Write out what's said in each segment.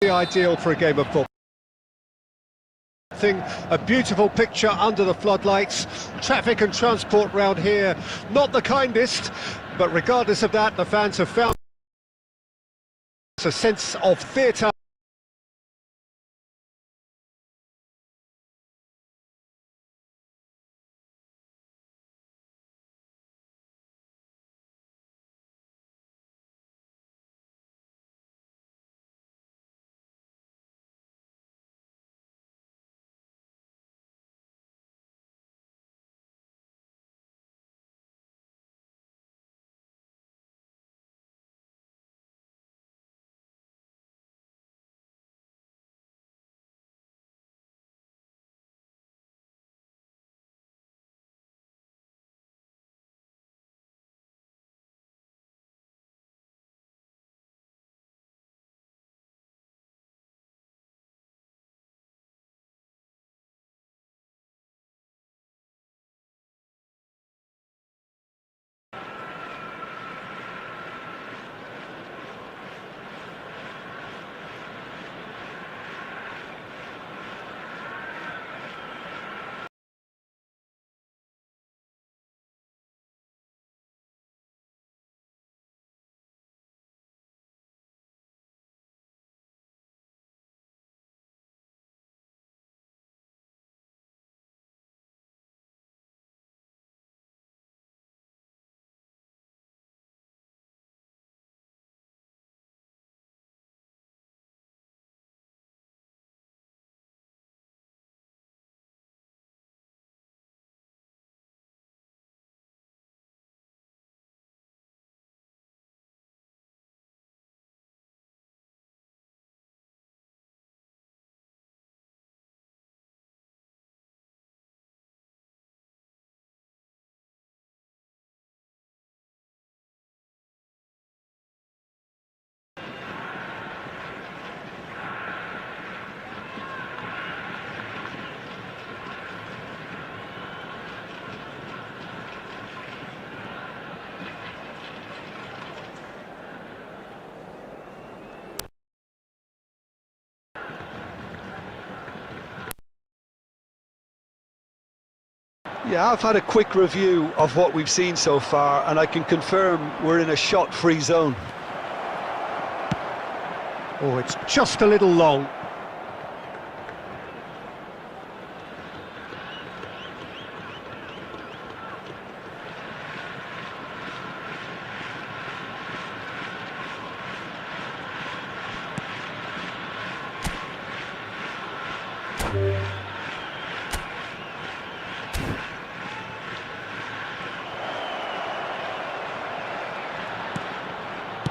Ideal for a game of football. A beautiful picture under the floodlights. Traffic and transport round here, not the kindest, but regardless of that, the fans have found a sense of theatre. Yeah, I've had a quick review of what we've seen so far, and I can confirm we're in a shot-free zone. Oh, it's just a little long.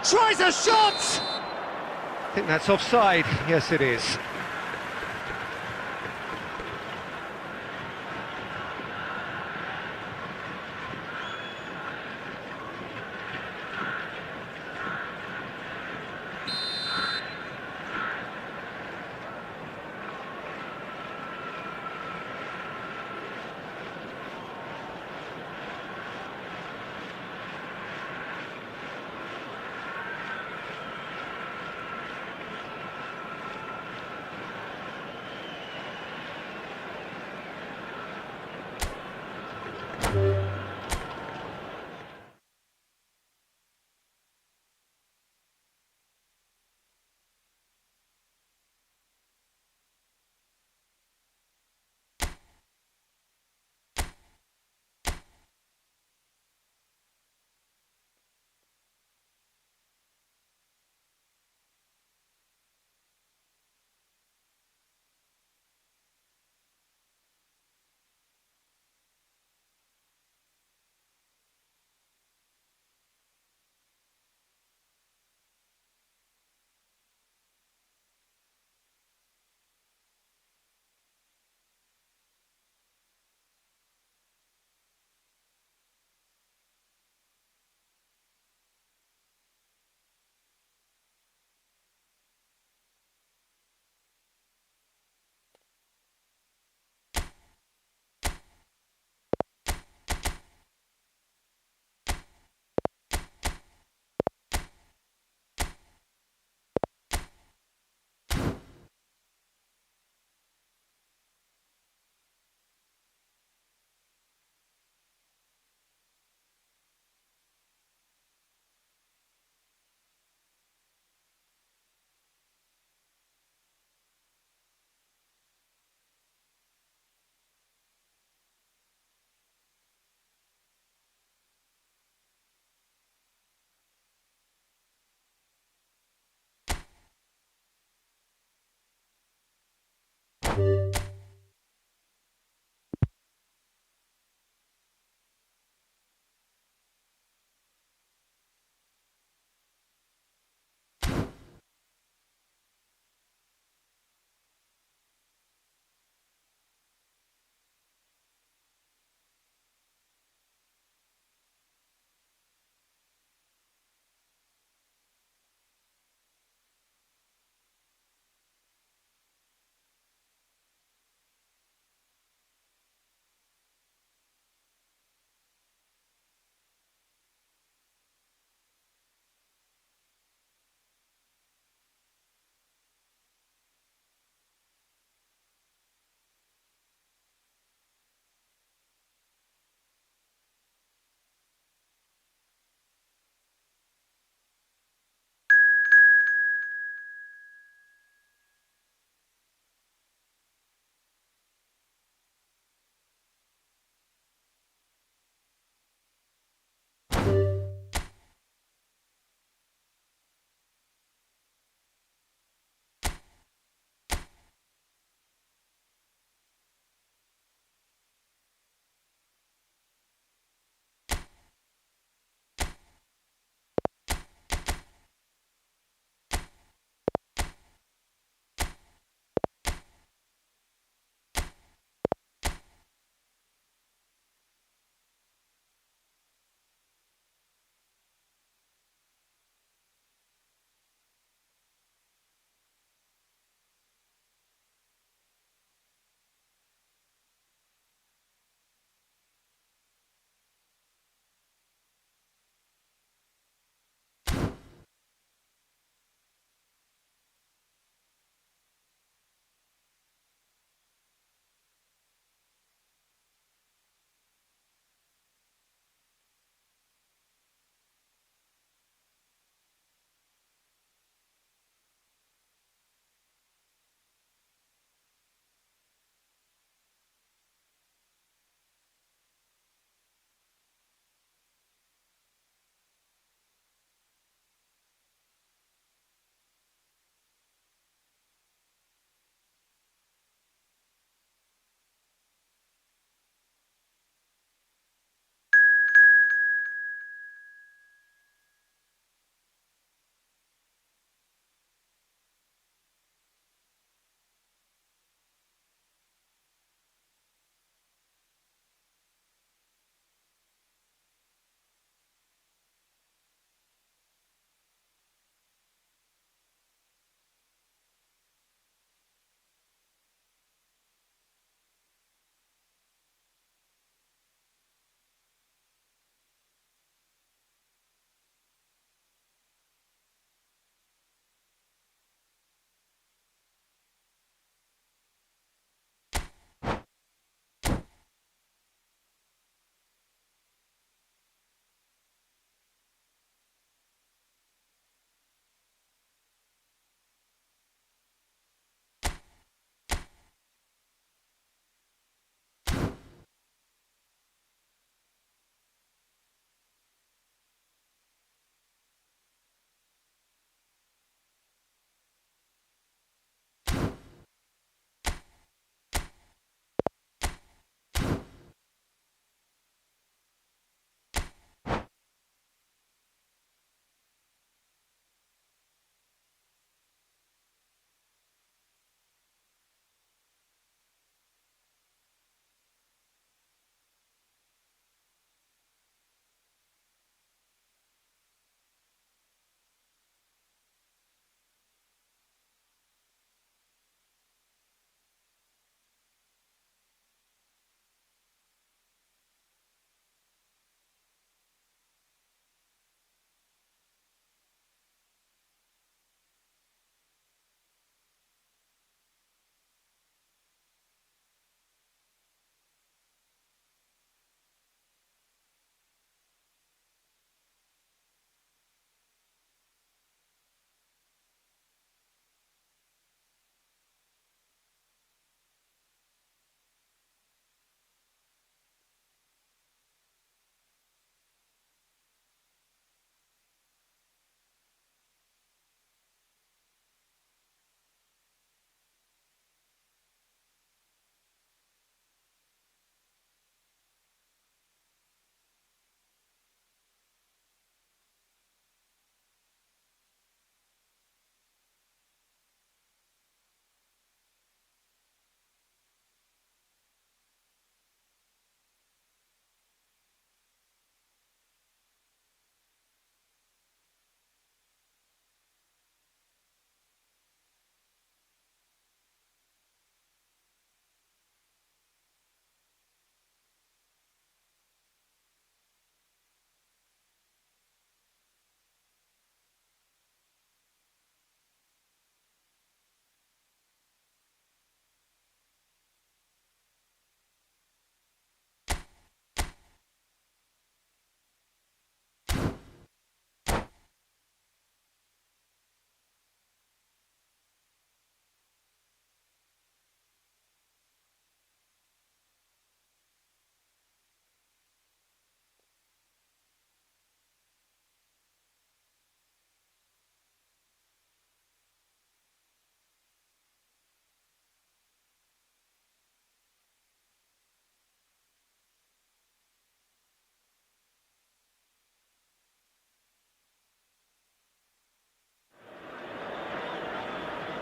Tries a shot! I think that's offside. Yes, it is.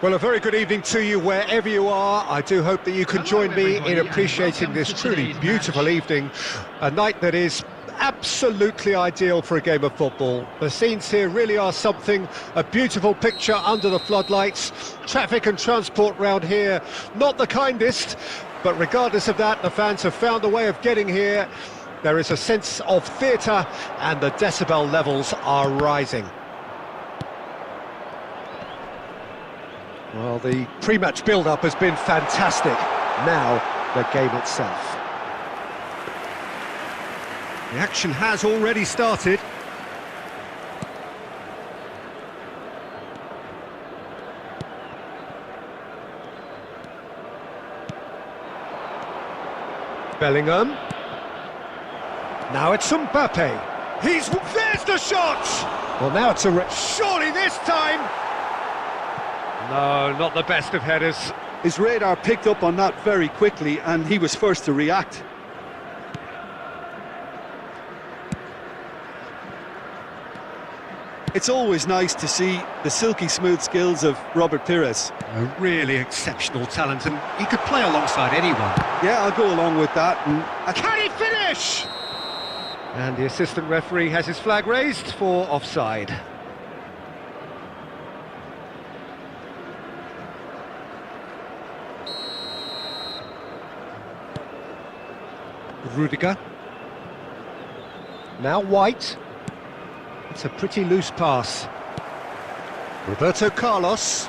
Well, a very good evening to you wherever you are. I do hope that you can join me in appreciating this truly beautiful evening, a night that is absolutely ideal for a game of football. The scenes here really are something, a beautiful picture under the floodlights. Traffic and transport round here, not the kindest, but regardless of that, the fans have found a way of getting here. There is a sense of theatre and the decibel levels are rising. Well, the pre-match build-up has been fantastic. Now, the game itself. The action has already started. Bellingham. Now it's Mbappe. There's the shot! Well, now it's surely this time! No, not the best of headers. His radar picked up on that very quickly, and he was first to react. It's always nice to see the silky smooth skills of Robert Pires. A really exceptional talent, and he could play alongside anyone. Yeah, I'll go along with that. Can he finish? And the assistant referee has his flag raised for offside. Rudiger. Now White. It's a pretty loose pass. Roberto Carlos.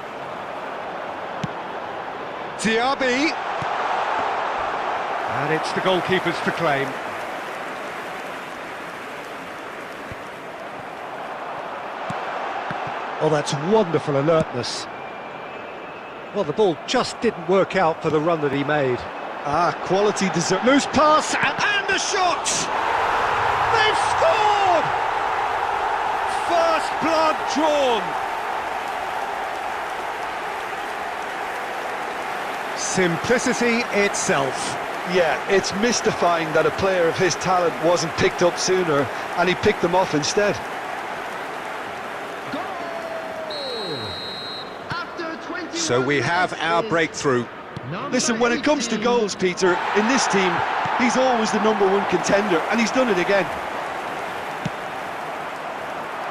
Diaby. And it's the goalkeepers to claim. Oh, that's wonderful alertness. Well, the ball just didn't work out for the run that he made. Quality deserve. Loose pass, and the shot! They've scored! First blood drawn. Simplicity itself. Yeah, it's mystifying that a player of his talent wasn't picked up sooner, and he picked them off instead. So we have our breakthrough. Listen, when it comes to goals, Peter, in this team, he's always the #1 contender, and he's done it again.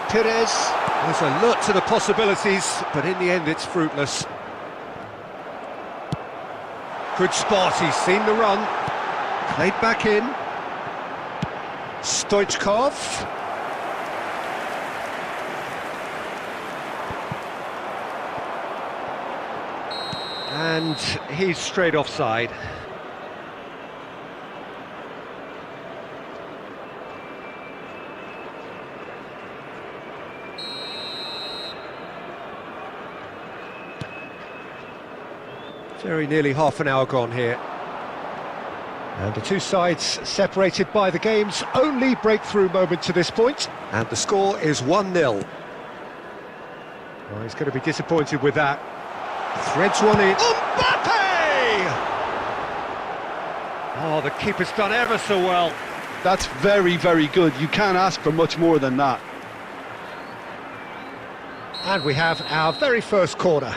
Pires was alert to the possibilities, but in the end it's fruitless. Good spot, he's seen the run. Played back in. Stoichkov. And he's straight offside. Very nearly half an hour gone here. And the two sides separated by the game's only breakthrough moment to this point. And the score is 1-0. Well, he's going to be disappointed with that. Threads one in. Mbappe! Oh, the keeper's done ever so well. That's very, very good. You can't ask for much more than that. And we have our very first corner.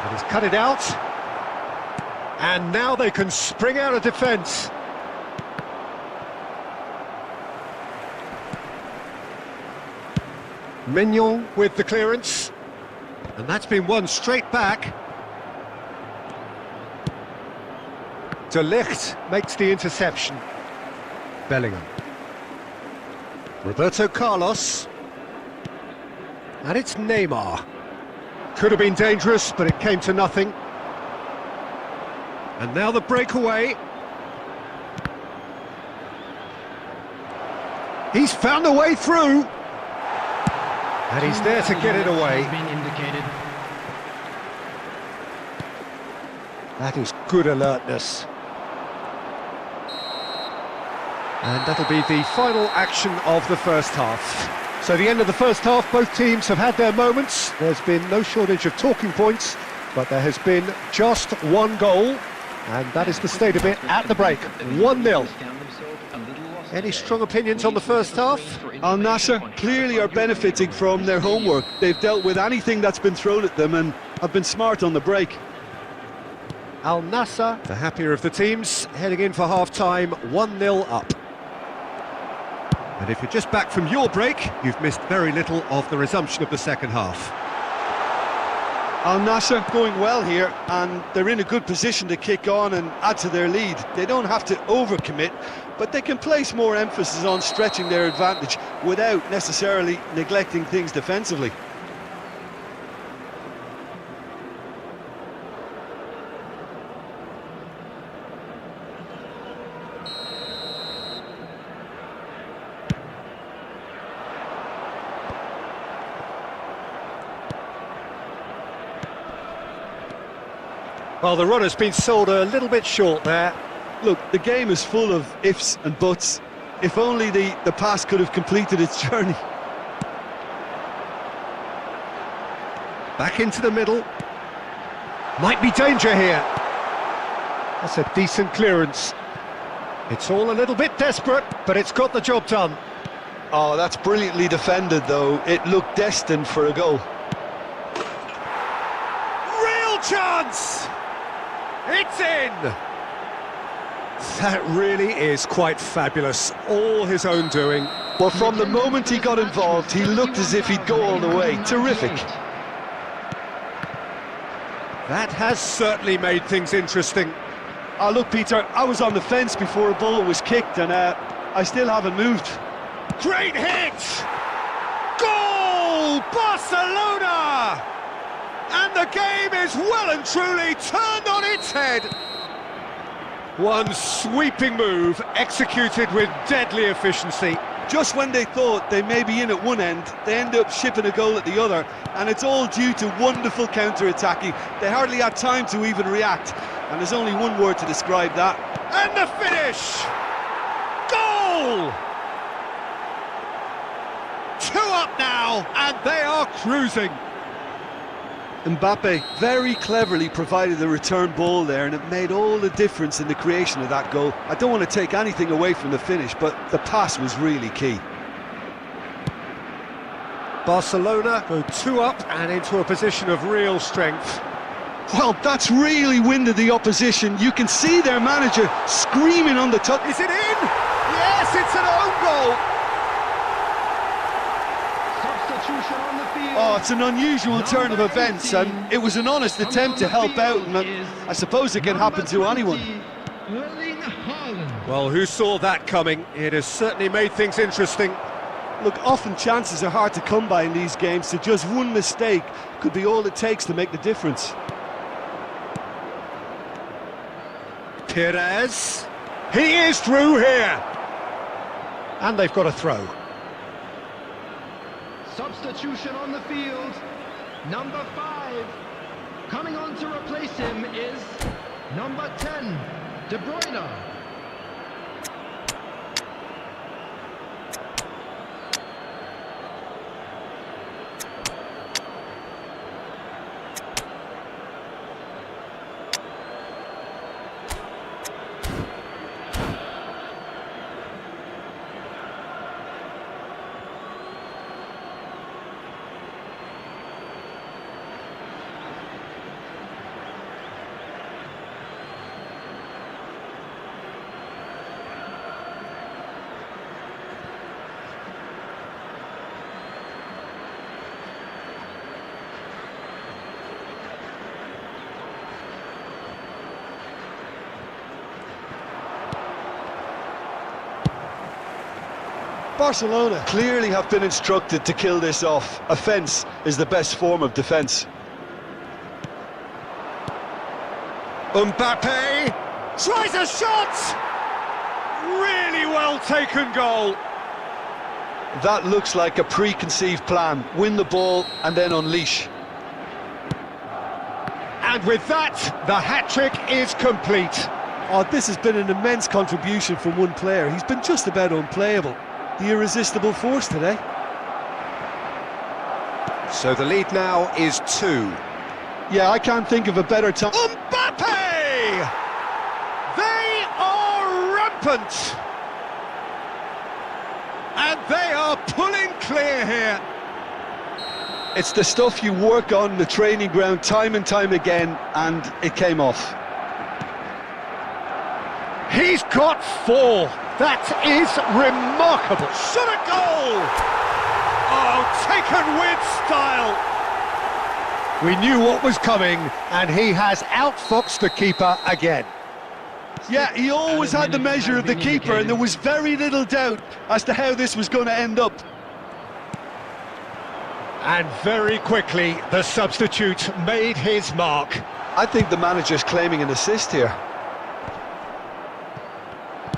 And he's cut it out. And now they can spring out of defence. Mignon with the clearance. And that's been won straight back. De Ligt makes the interception. Bellingham. Roberto Carlos. And it's Neymar. Could have been dangerous, but it came to nothing. And now the breakaway. He's found a way through. And he's there to get it away. That is good alertness. And that'll be the final action of the first half. So the end of the first half, both teams have had their moments. There's been no shortage of talking points, But there has been just one goal, and that is the state of it at the break. 1-0. Any strong opinions on the first half? Al Nassr clearly are benefiting from their homework. They've dealt with anything that's been thrown at them and have been smart on the break. Al Nassr, the happier of the teams, heading in for half-time, 1-0 up. And if you're just back from your break, you've missed very little of the resumption of the second half. Al Nassr going well here, and they're in a good position to kick on and add to their lead. They don't have to overcommit, but they can place more emphasis on stretching their advantage without necessarily neglecting things defensively. Well, the run has been sold a little bit short there. Look, the game is full of ifs and buts. If only the pass could have completed its journey. Back into the middle. Might be danger here. That's a decent clearance. It's all a little bit desperate, but it's got the job done. Oh, that's brilliantly defended, though. It looked destined for a goal. Real chance! It's in! That really is quite fabulous. All his own doing. Well, from the moment he got involved, he looked as if he'd go all the way. Terrific. That has certainly made things interesting. Oh, look, Peter, I was on the fence before a ball was kicked, and I still haven't moved. Great hit! Goal! Barcelona! And the game is well and truly turned on its head. One sweeping move, executed with deadly efficiency. Just when they thought they may be in at one end, they end up shipping a goal at the other, and it's all due to wonderful counter-attacking. They hardly had time to even react, and there's only one word to describe that. And the finish! Goal! 2 up now, and they are cruising. Mbappe very cleverly provided the return ball there, and it made all the difference in the creation of that goal. I don't want to take anything away from the finish, but the pass was really key. Barcelona go 2 up and into a position of real strength. Well, that's really winded the opposition. You can see their manager screaming on the touch. Is it in? Yes, it's an own goal. Oh, it's an unusual turn of events, and it was an honest attempt to help out, and I suppose it can happen to anyone. Well, who saw that coming? It has certainly made things interesting. Look, often chances are hard to come by in these games, so just one mistake could be all it takes to make the difference. Perez. He is through here. And they've got a throw. Substitution on the field, number 5. Coming on to replace him is number 10, De Bruyne. Barcelona clearly have been instructed to kill this off. Offence is the best form of defence. Mbappe tries a shot! Really well taken goal. That looks like a preconceived plan. Win the ball and then unleash. And with that, the hat-trick is complete. Oh, this has been an immense contribution from one player. He's been just about unplayable. The irresistible force today. So the lead now is 2. Yeah, I can't think of a better time. Mbappe! They are rampant! And they are pulling clear here. It's the stuff you work on the training ground time and time again, and it came off. He's got 4. That is remarkable. Shot a goal! Oh, taken with style. We knew what was coming, and he has outfoxed the keeper again. Yeah, he always had the measure of the keeper, and there was very little doubt as to how this was going to end up. And very quickly, the substitute made his mark. I think the manager's claiming an assist here.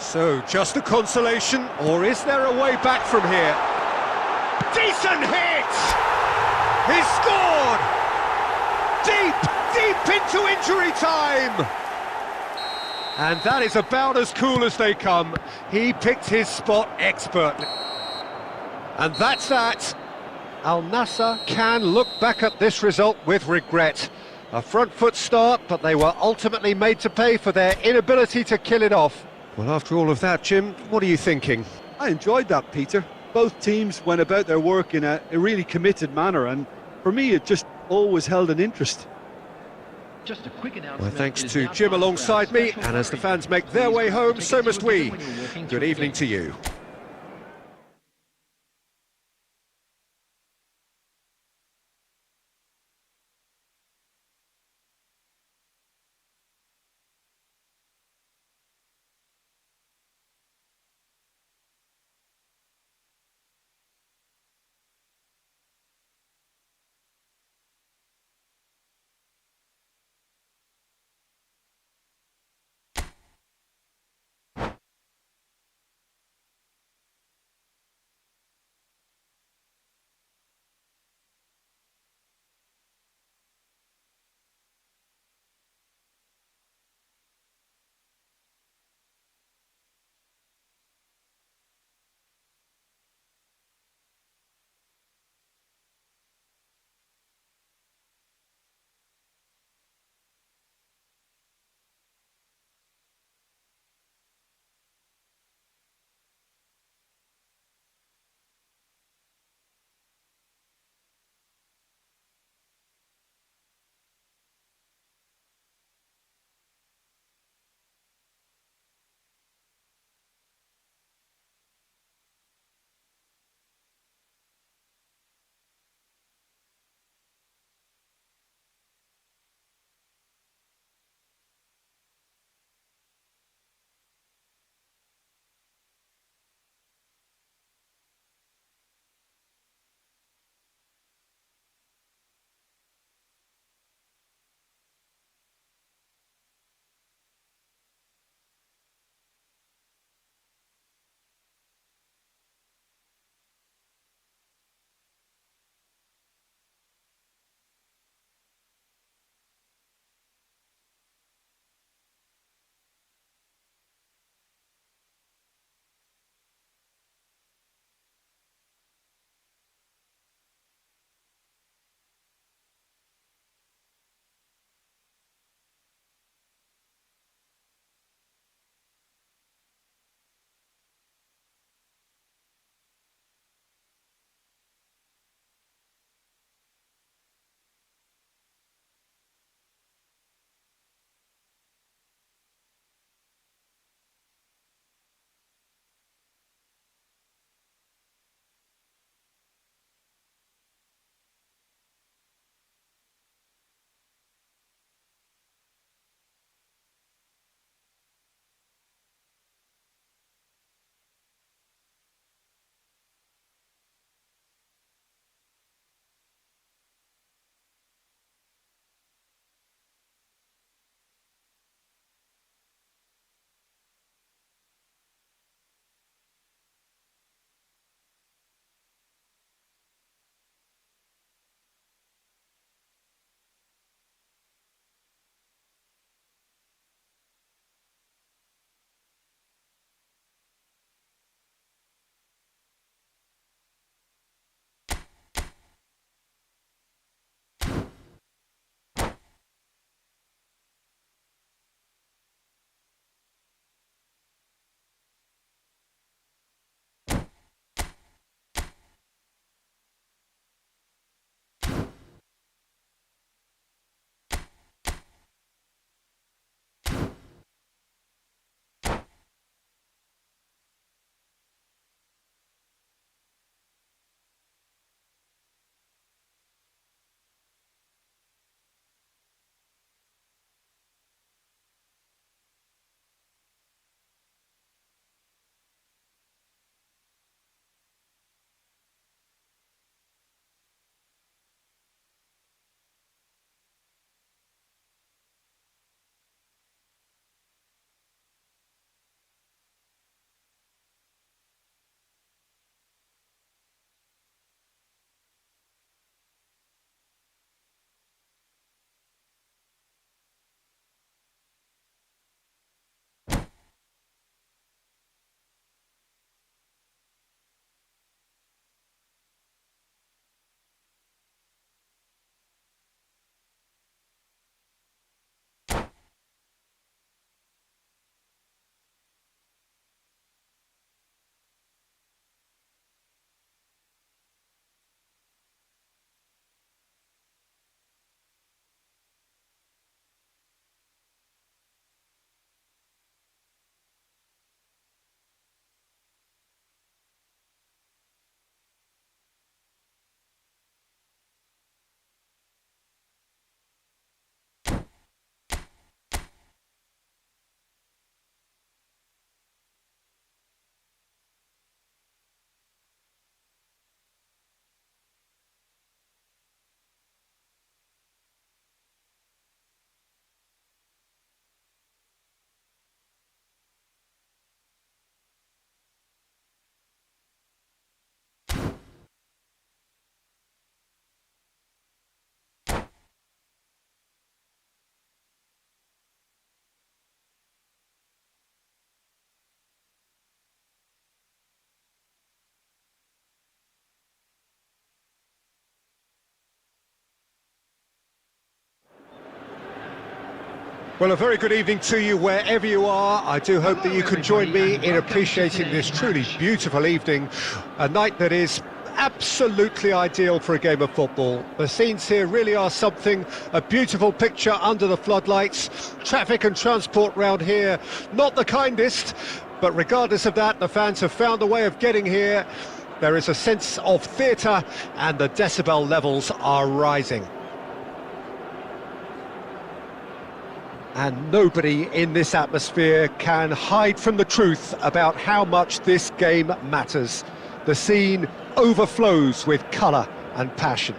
So, just a consolation, or is there a way back from here? Decent hit! He scored! Deep into injury time! And that is about as cool as they come. He picked his spot expertly. And that's that. Al Nassr can look back at this result with regret. A front foot start, but they were ultimately made to pay for their inability to kill it off. Well, after all of that, Jim, what are you thinking? I enjoyed that, Peter. Both teams went about their work in a really committed manner, and for me it just always held an interest. Just a quick announcement. Well, thanks to Jim alongside me, and as the fans make their way home, so must we. Good evening to you. Well, a very good evening to you wherever you are. I do hope that you can join me in appreciating this truly beautiful evening, a night that is absolutely ideal for a game of football. The scenes here really are something, a beautiful picture under the floodlights. Traffic and transport round here, not the kindest, but regardless of that, the fans have found a way of getting here. There is a sense of theatre and the decibel levels are rising. And nobody in this atmosphere can hide from the truth about how much this game matters. The scene overflows with colour and passion.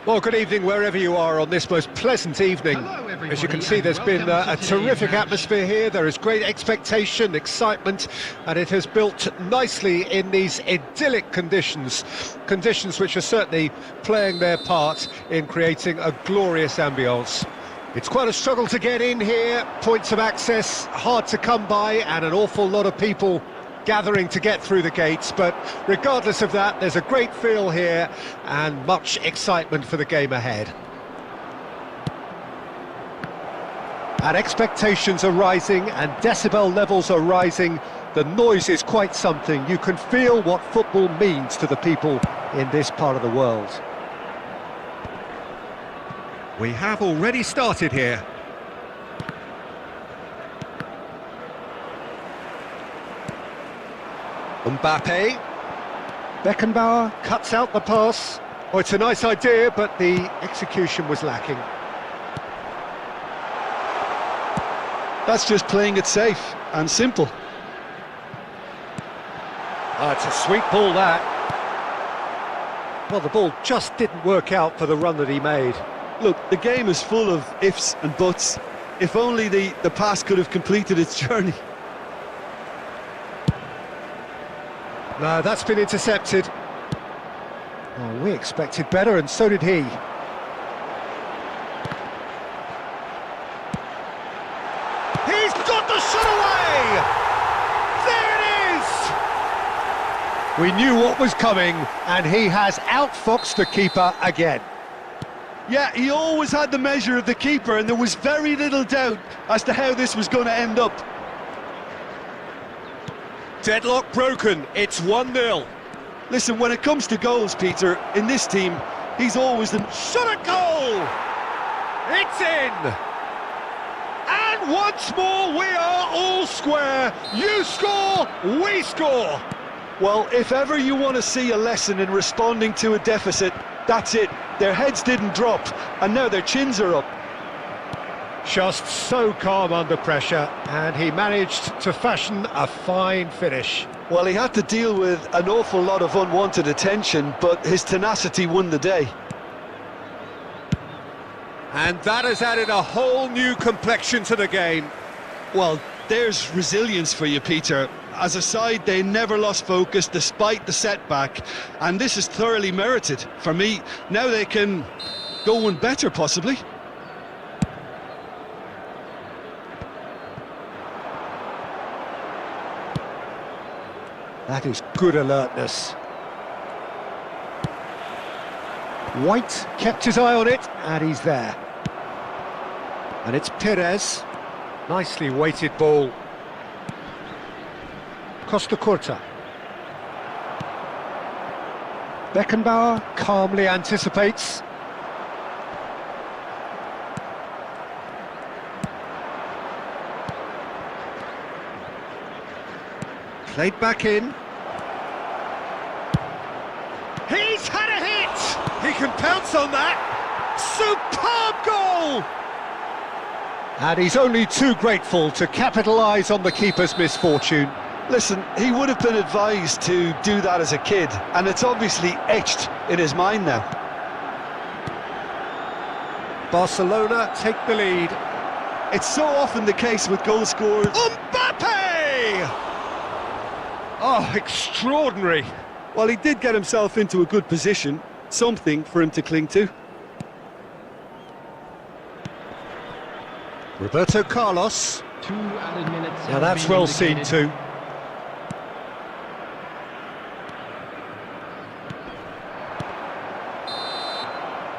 Well, good evening wherever you are on this most pleasant evening. As you can see, there's been a terrific atmosphere here. There is great expectation, excitement, and it has built nicely in these idyllic conditions. Conditions which are certainly playing their part in creating a glorious ambience. It's quite a struggle to get in here, points of access hard to come by, and an awful lot of people gathering to get through the gates, but regardless of that, there's a great feel here and much excitement for the game ahead. And expectations are rising and decibel levels are rising. The noise is quite something. You can feel what football means to the people in this part of the world. We have already started here. Mbappe. Beckenbauer cuts out the pass. Oh, it's a nice idea, but the execution was lacking. That's just playing it safe and simple. Oh, it's a sweet ball, that. Well, the ball just didn't work out for the run that he made. Look, the game is full of ifs and buts. If only the pass could have completed its journey. No, that's been intercepted. Oh, we expected better, and so did he. He's got the shot away! There it is! We knew what was coming, and he has outfoxed the keeper again. Yeah, he always had the measure of the keeper, and there was very little doubt as to how this was going to end up. Deadlock broken, it's 1-0. Listen, when it comes to goals, Peter, in this team, he's always the... Shot at goal! It's in! And once more we are all square. You score, we score. Well, if ever you want to see a lesson in responding to a deficit, that's it. Their heads didn't drop, and now their chins are up. Just so calm under pressure, and he managed to fashion a fine finish. Well, he had to deal with an awful lot of unwanted attention, but his tenacity won the day. And that has added a whole new complexion to the game. Well, there's resilience for you, Peter. As a side, they never lost focus despite the setback, and this is thoroughly merited. For me, now they can go one better, possibly. That is good alertness. White kept his eye on it, and he's there. And it's Perez. Nicely weighted ball. Costa Curta. Beckenbauer calmly anticipates. Played back in. He's had a hit! He can pounce on that! Superb goal! And he's only too grateful to capitalise on the keeper's misfortune. Listen, he would have been advised to do that as a kid, and it's obviously etched in his mind now. Barcelona take the lead. It's so often the case with goal scorers. Mbappe! Oh, extraordinary. Well, he did get himself into a good position, something for him to cling to. Roberto Carlos. 2 added minutes. Now that's well seen too.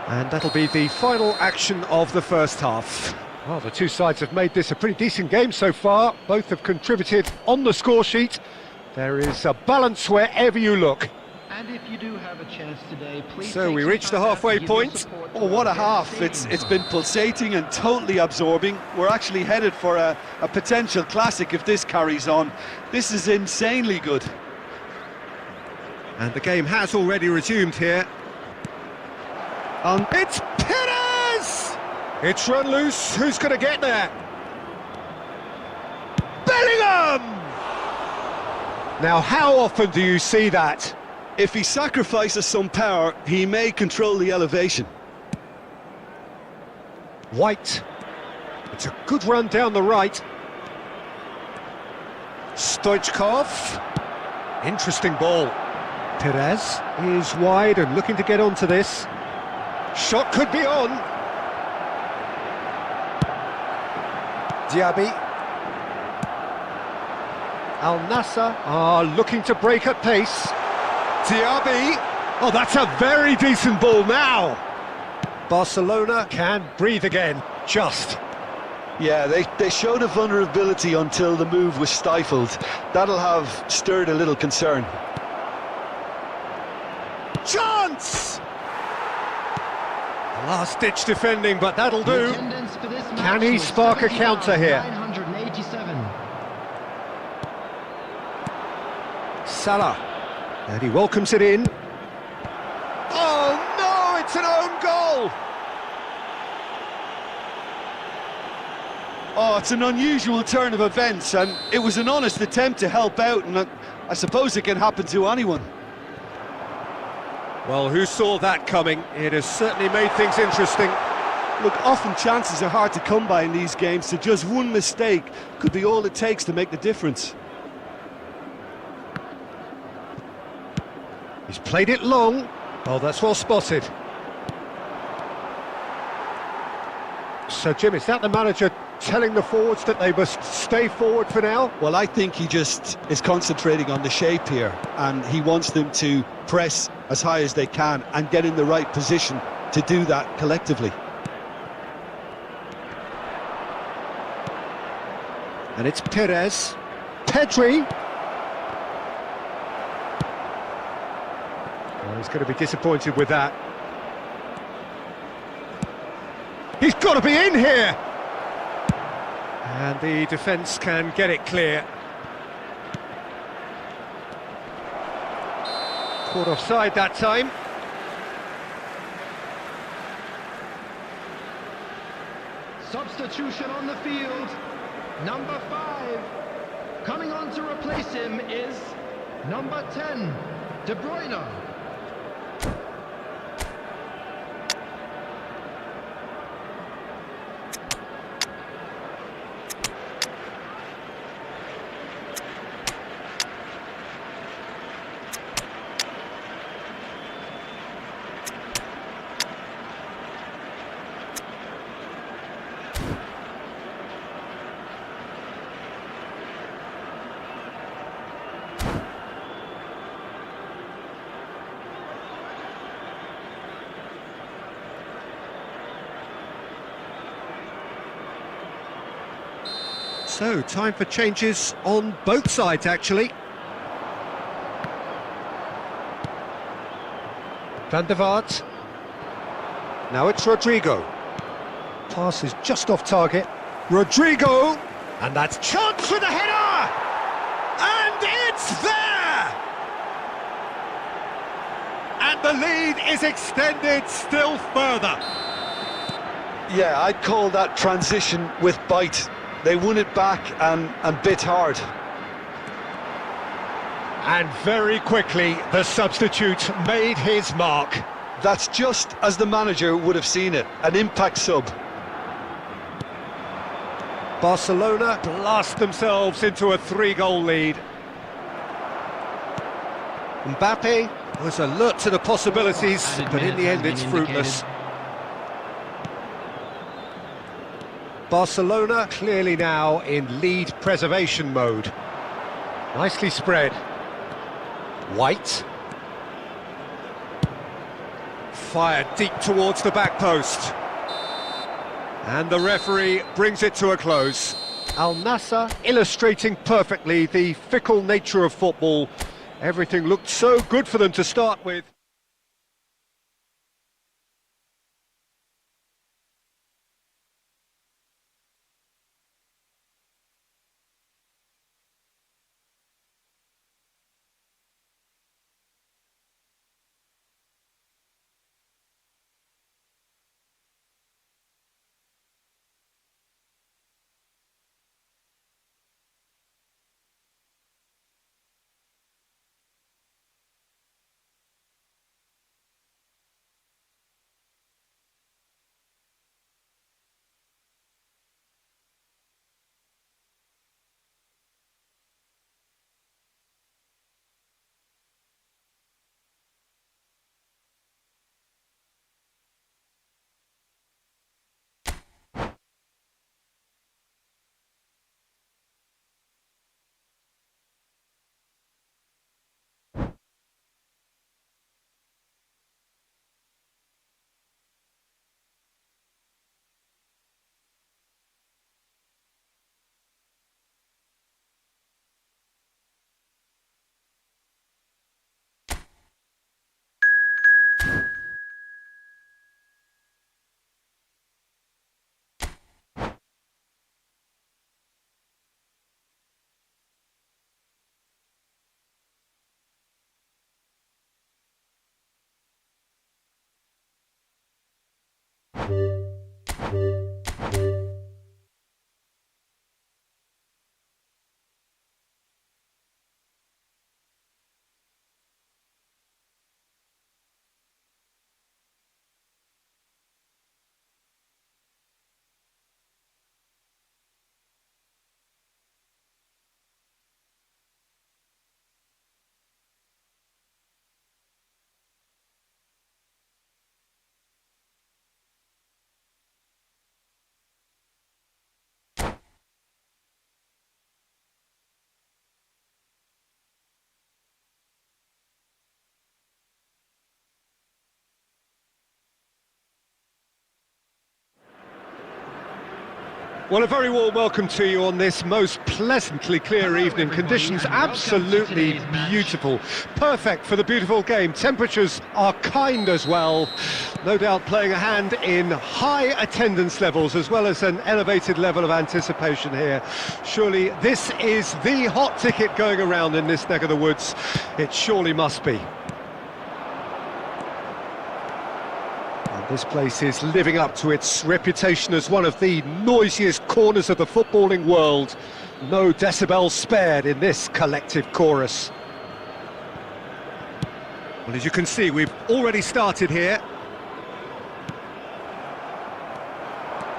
And that'll be the final action of the first half. Well, the two sides have made this a pretty decent game so far. Both have contributed on the score sheet. There is a balance wherever you look. And if you do have a chance today, please. So we reach the halfway point. Oh, what a half. It's been pulsating and totally absorbing. We're actually headed for a potential classic if this carries on. This is insanely good. And the game has already resumed here. It's Perez! It's run loose. Who's going to get there? Bellingham! Now, how often do you see that? If he sacrifices some power, he may control the elevation. White. It's a good run down the right. Stoichkov. Interesting ball. Perez is wide and looking to get onto this. Shot could be on. Diaby. Al Nassr are looking to break at pace. Diaby. Oh, that's a very decent ball now. Barcelona can breathe again, just. Yeah, they showed a vulnerability until the move was stifled. That'll have stirred a little concern. Chance! Last-ditch defending, but that'll do. Can he spark a counter here? 987. Salah. And he welcomes it in. Oh, Oh, it's an unusual turn of events, and it was an honest attempt to help out, and I suppose it can happen to anyone. Well, who saw that coming? It has certainly made things interesting. Look, often chances are hard to come by in these games, so just one mistake could be all it takes to make the difference. He's played it long. Oh, that's well spotted. So, Jim, is that the manager telling the forwards that they must stay forward for now? Well, I think he just is concentrating on the shape here, and he wants them to press as high as they can and get in the right position to do that collectively. And it's Perez. Pedri. Well, he's going to be disappointed with that. He's got to be in here! And the defence can get it clear. Caught offside that time. Substitution on the field. Number 5. Coming on to replace him is number 10, De Bruyne. So, time for changes on both sides, actually. Van der Vaart. Now it's Rodrigo. Pass is just off target. Rodrigo! And that's chance with a header! And it's there! And the lead is extended still further. Yeah, I'd call that transition with bite. They won it back and bit hard. And very quickly, the substitute made his mark. That's just as the manager would have seen it, an impact sub. Barcelona blast themselves into a 3-goal lead. Mbappe was alert to the possibilities, but in the end it's fruitless. Barcelona clearly now in lead preservation mode. Nicely spread. White. Fired deep towards the back post. And the referee brings it to a close. Al Nassr illustrating perfectly the fickle nature of football. Everything looked so good for them to start with. Well, a very warm welcome to you on this most pleasantly clear evening. Conditions absolutely beautiful. Perfect for the beautiful game. Temperatures are kind as well. No doubt playing a hand in high attendance levels as well as an elevated level of anticipation here. Surely this is the hot ticket going around in this neck of the woods. It surely must be. This place is living up to its reputation as one of the noisiest corners of the footballing world. No decibels spared in this collective chorus. Well, as you can see, we've already started here.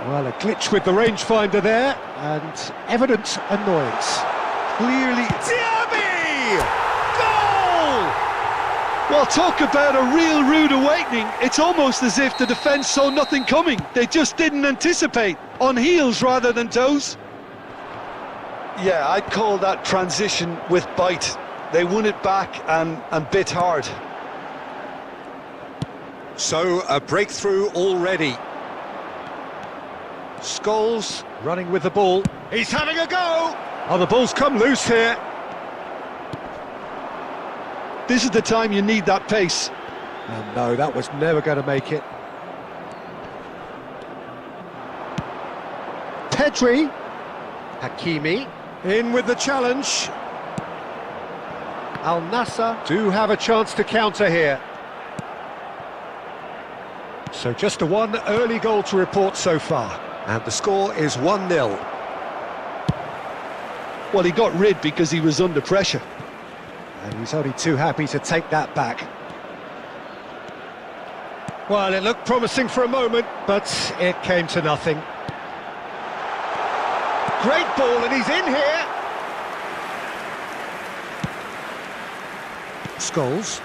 Well, a glitch with the rangefinder there, and evident annoyance. Clearly... Diaby! Goal! Well, talk about a real rude awakening. It's almost as if the defence saw nothing coming. They just didn't anticipate. On heels rather than toes. Yeah, I'd call that transition with bite. They won it back and bit hard. So, a breakthrough already. Scholes running with the ball. He's having a go! Oh, the ball's come loose here. This is the time you need that pace. And no, that was never going to make it. Pedri. Hakimi. In with the challenge. Al Nassr do have a chance to counter here. So just a one early goal to report so far. And the score is 1-0. Well, he got rid because he was under pressure. And he's only too happy to take that back. Well, it looked promising for a moment, but it came to nothing. Great ball, and he's in here. Scholes.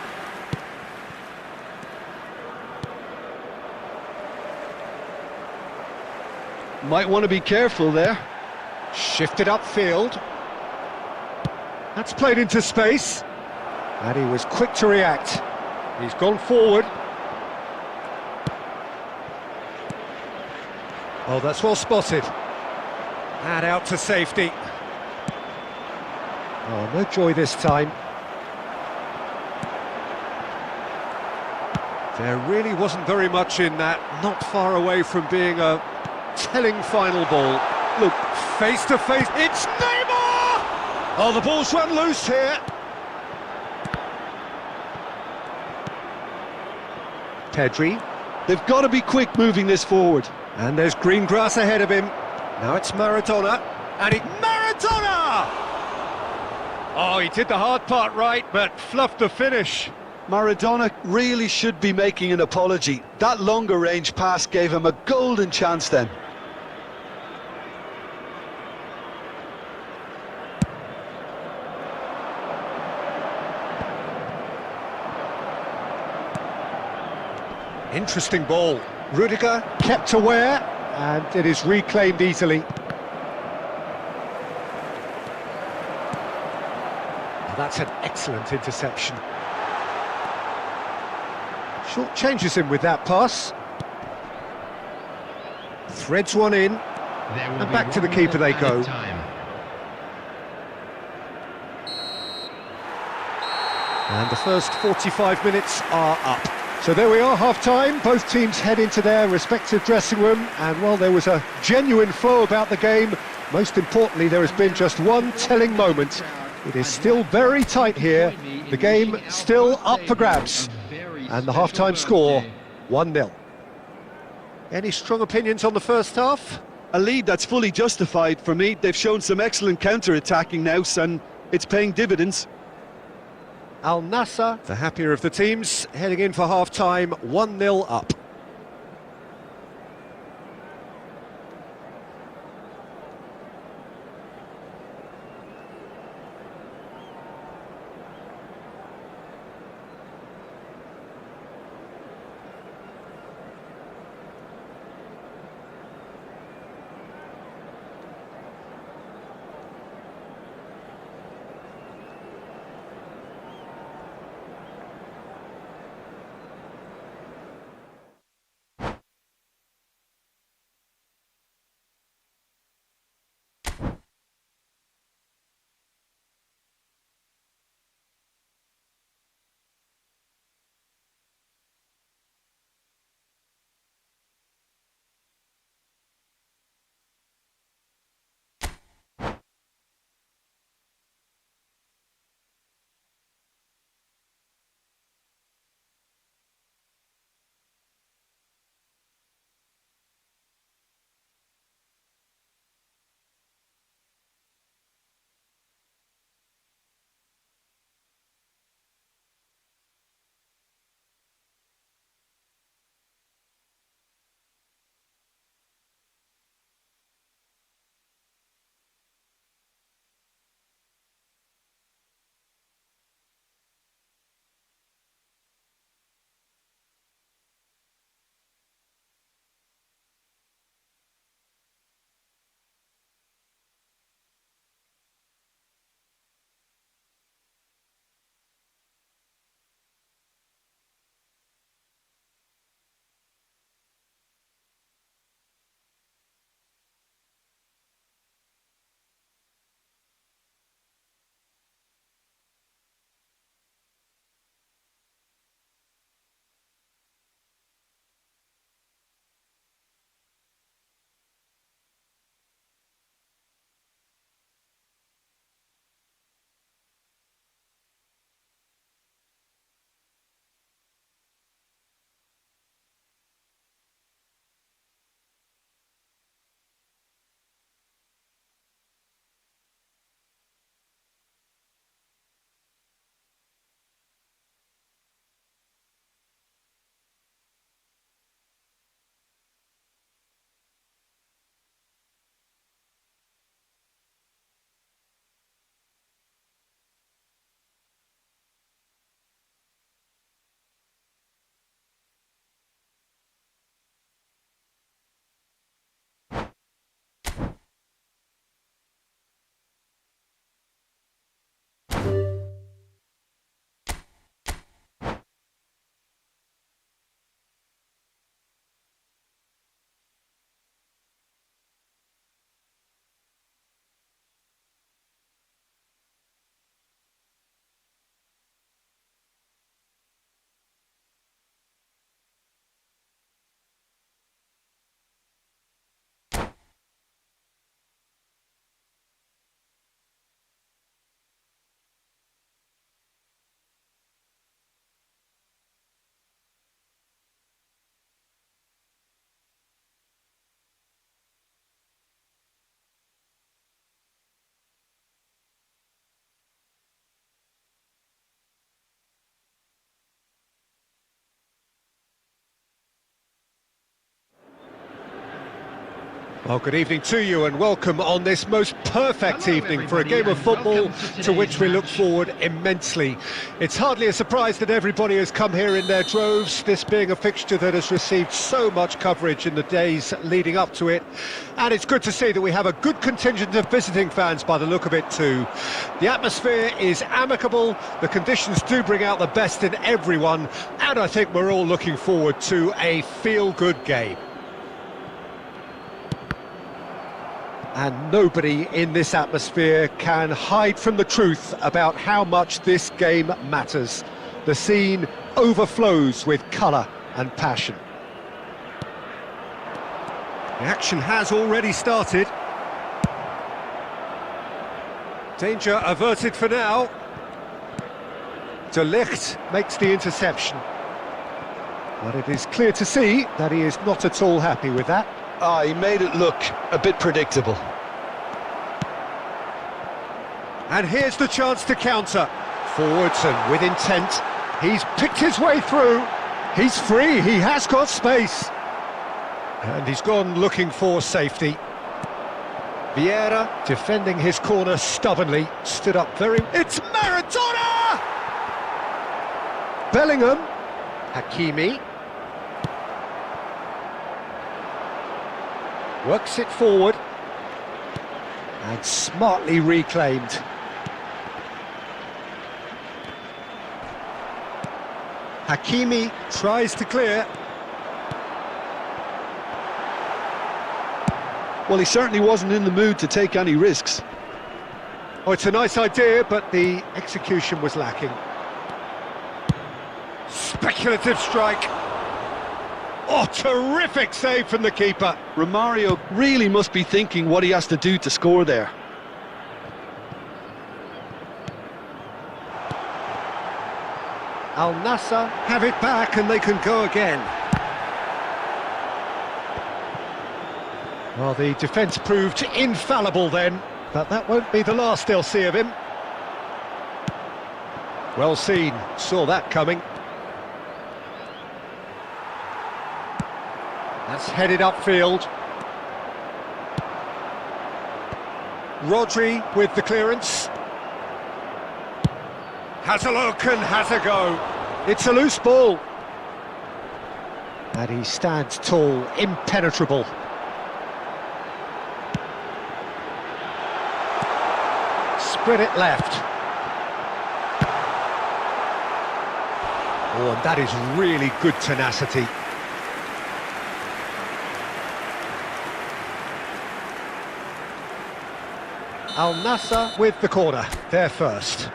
Might want to be careful there. Shifted upfield. That's played into space. And he was quick to react. He's gone forward. Oh, that's well spotted. And out to safety. Oh, no joy this time. There really wasn't very much in that. Not far away from being a telling final ball. Look, face to face. It's Neymar! Oh, the ball's run loose here. Pedri. They've got to be quick moving this forward. And there's green grass ahead of him. Now it's Maradona. And Maradona! Oh, he did the hard part right, but fluffed the finish. Maradona really should be making an apology. That longer range pass gave him a golden chance then. Interesting ball. Rudiger kept aware, and it is reclaimed easily. Oh, that's an excellent interception. Short changes him with that pass. Threads one in, and back to the keeper they go. And the first 45 minutes are up. So there we are, half-time. Both teams head into their respective dressing room, and while there was a genuine flow about the game, most importantly, there has been just one telling moment. It is still very tight here. The game still up for grabs. And the half-time score, 1-0. Any strong opinions on the first half? A lead that's fully justified for me. They've shown some excellent counter-attacking now, and it's paying dividends. Al Nassr, the happier of the teams, heading in for half-time, 1-0 up. Well, good evening to you and welcome on this most perfect Hello, evening for a game of everybody, football and welcome to to which we today's look match. forward immensely. It's hardly a surprise that everybody has come here in their droves, this being a fixture that has received so much coverage in the days leading up to it. And it's good to see that we have a good contingent of visiting fans by the look of it too. The atmosphere is amicable, the conditions do bring out the best in everyone, and I think we're all looking forward to a feel-good game. And nobody in this atmosphere can hide from the truth about how much this game matters. The scene overflows with colour and passion. The action has already started. Danger averted for now. De Ligt makes the interception. But it is clear to see that he is not at all happy with that. He made it look a bit predictable. And here's the chance to counter. Forwards and with intent. He's picked his way through. He's free, he has got space. And he's gone looking for safety. Vieira, defending his corner stubbornly, stood up very... It's Maradona! Bellingham. Hakimi. Works it forward. And smartly reclaimed. Hakimi tries to clear. Well, he certainly wasn't in the mood to take any risks. Oh, it's a nice idea, but the execution was lacking. Speculative strike. Oh, terrific save from the keeper. Romario really must be thinking what he has to do to score there. Al Nassr have it back and they can go again. Well, the defence proved infallible then, but that won't be the last they'll see of him. Well seen, saw that coming. That's headed upfield. Rodri with the clearance. Has a look and has a go. It's a loose ball. And he stands tall, impenetrable. Spread it left. Oh, and that is really good tenacity. Al Nassr with the corner, there first.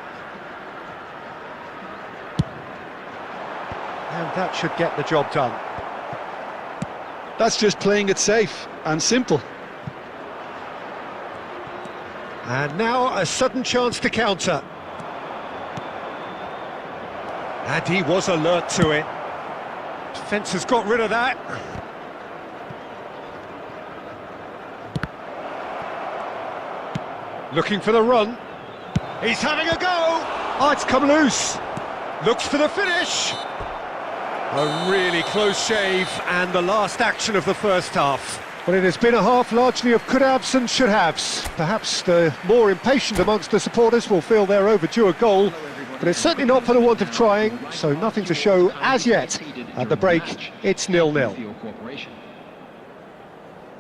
And that should get the job done. That's just playing it safe and simple. And now a sudden chance to counter. And he was alert to it. Defence has got rid of that. Looking for the run. He's having a go. Oh, it's come loose. Looks for the finish. A really close shave and the last action of the first half. Well, it has been a half largely of could-haves and should-haves. Perhaps the more impatient amongst the supporters will feel they're overdue a goal, but it's certainly not for the want of trying, so nothing to show as yet. At the break, it's 0-0.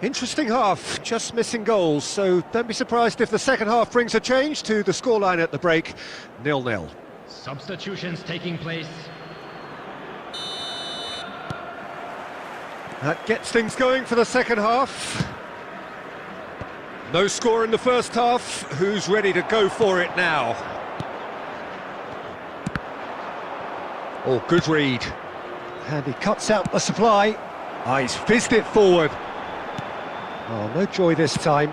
Interesting half, just missing goals, so don't be surprised if the second half brings a change to the scoreline at the break, 0-0. Substitutions taking place. That gets things going for the second half. No score in the first half, who's ready to go for it now? Oh, good read. And he cuts out the supply. Oh, he's fizzed it forward. Oh, no joy this time.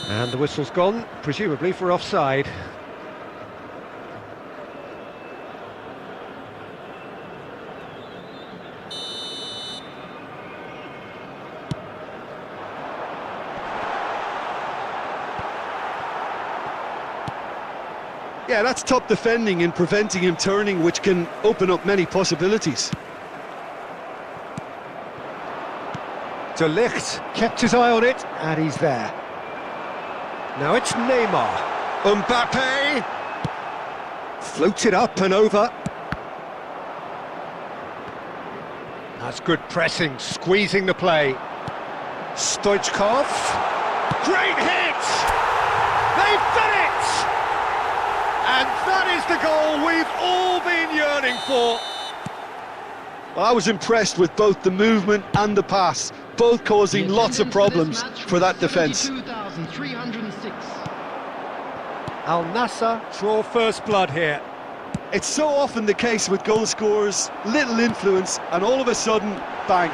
And the whistle's gone, presumably for offside. Yeah, that's top defending and preventing him turning, which can open up many possibilities. De Ligt kept his eye on it, and he's there. Now it's Neymar. Mbappe! Floated up and over. That's good pressing, squeezing the play. Stoichkov. Great hit! They've done it! And that is the goal we've all been yearning for. Well, I was impressed with both the movement and the pass, both causing lots of problems for that defence. Al Nassr draw first blood here. It's so often the case with goal scorers, little influence, and all of a sudden, bang.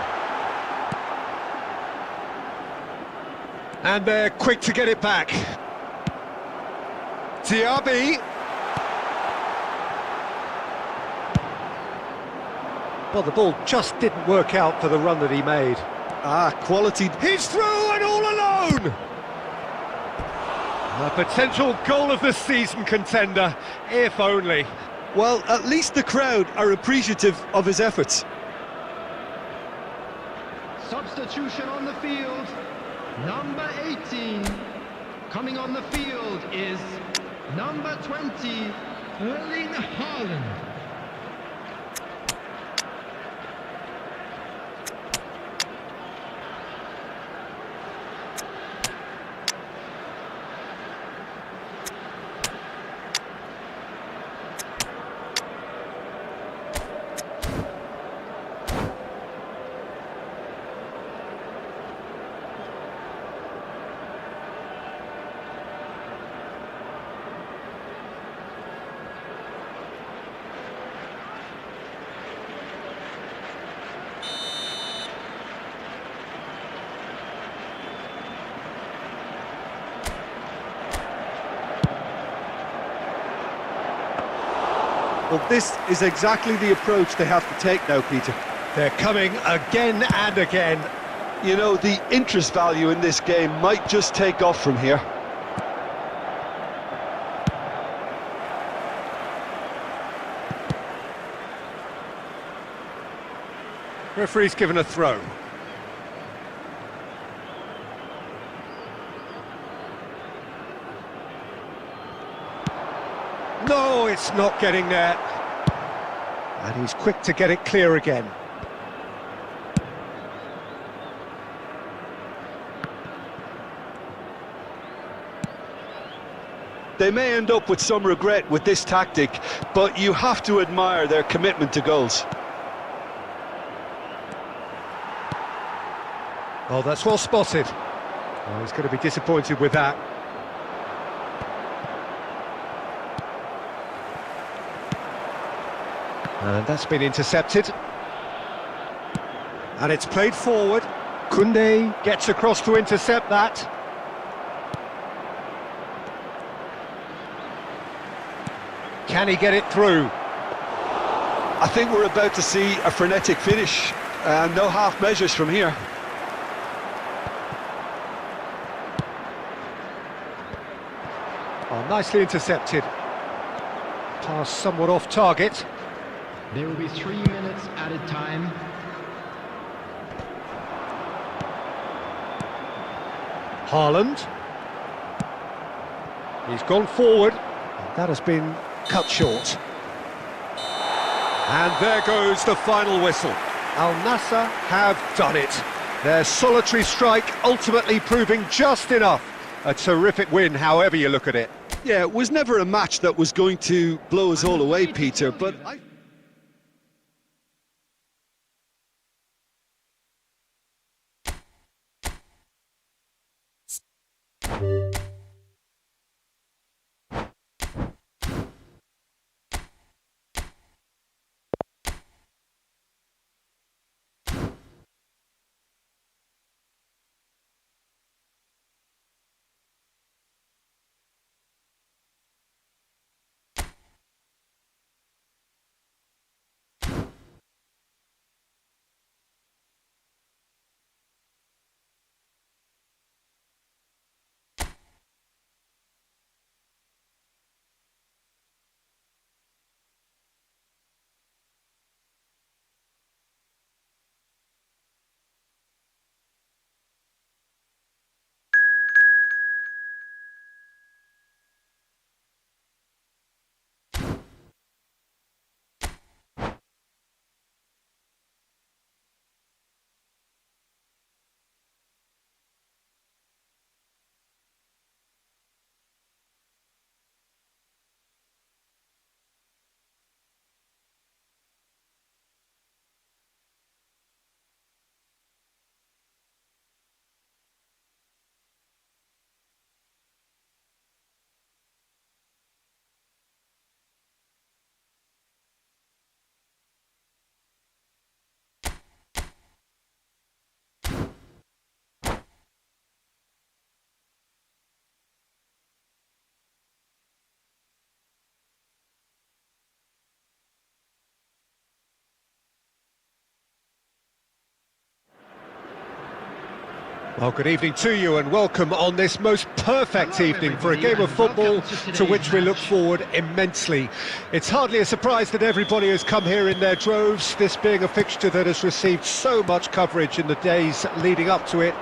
And they're quick to get it back. Diaby. Well, the ball just didn't work out for the run that he made. Quality. He's through and all alone! A potential goal of the season contender, if only. Well, at least the crowd are appreciative of his efforts. Substitution on the field. Number 18. Coming on the field is number 20, Erling Haaland. Well, this is exactly the approach they have to take now, Peter. They're coming again and again. You know, the interest value in this game might just take off from here. Referee's given a throw. No, it's not getting there. And he's quick to get it clear again. They may end up with some regret with this tactic, but you have to admire their commitment to goals. Oh, that's well spotted. Oh, he's going to be disappointed with that. And that's been intercepted. And it's played forward. Koundé gets across to intercept that. Can he get it through? I think we're about to see a frenetic finish, and no half measures from here. Oh, nicely intercepted. Pass somewhat off target. There will be 3 minutes added time. Haaland. He's gone forward. That has been cut short. And there goes the final whistle. Al Nassr have done it. Their solitary strike ultimately proving just enough. A terrific win, however you look at it. Yeah, it was never a match that was going to blow us all away, Peter, but Oh, good evening to you and welcome on this most perfect Hello, evening for a everybody, game of and football welcome to to today's which we look match. forward immensely. It's hardly a surprise that everybody has come here in their droves, this being a fixture that has received so much coverage in the days leading up to it.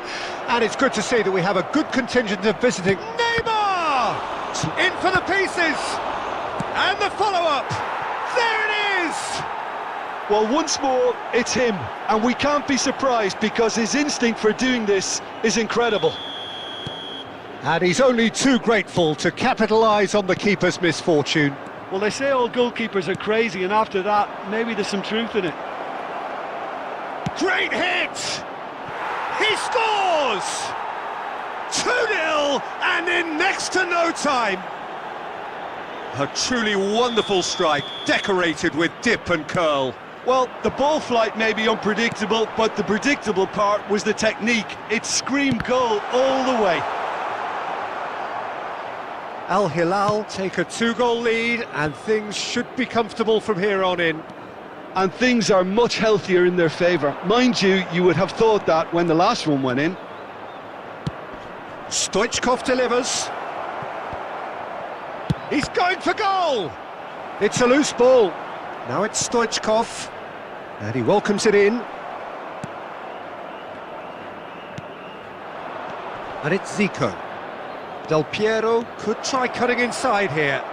And it's good to see that we have a good contingent of visiting. Neymar! In for the pieces! And the follow-up! There it is! Well, once more, it's him, and we can't be surprised because his instinct for doing this is incredible. And he's only too grateful to capitalise on the keeper's misfortune. Well, they say all goalkeepers are crazy, and after that, maybe there's some truth in it. Great hit! He scores! 2-0 and in next to no time. A truly wonderful strike, decorated with dip and curl. Well, the ball flight may be unpredictable, but the predictable part was the technique. It screamed goal all the way. Al Hilal take a 2-goal lead and things should be comfortable from here on in. And things are much healthier in their favour. Mind you, you would have thought that when the last one went in. Stoichkov delivers. He's going for goal! It's a loose ball. Now it's Stoichkov, and he welcomes it in. And it's Zico. Del Piero could try cutting inside here.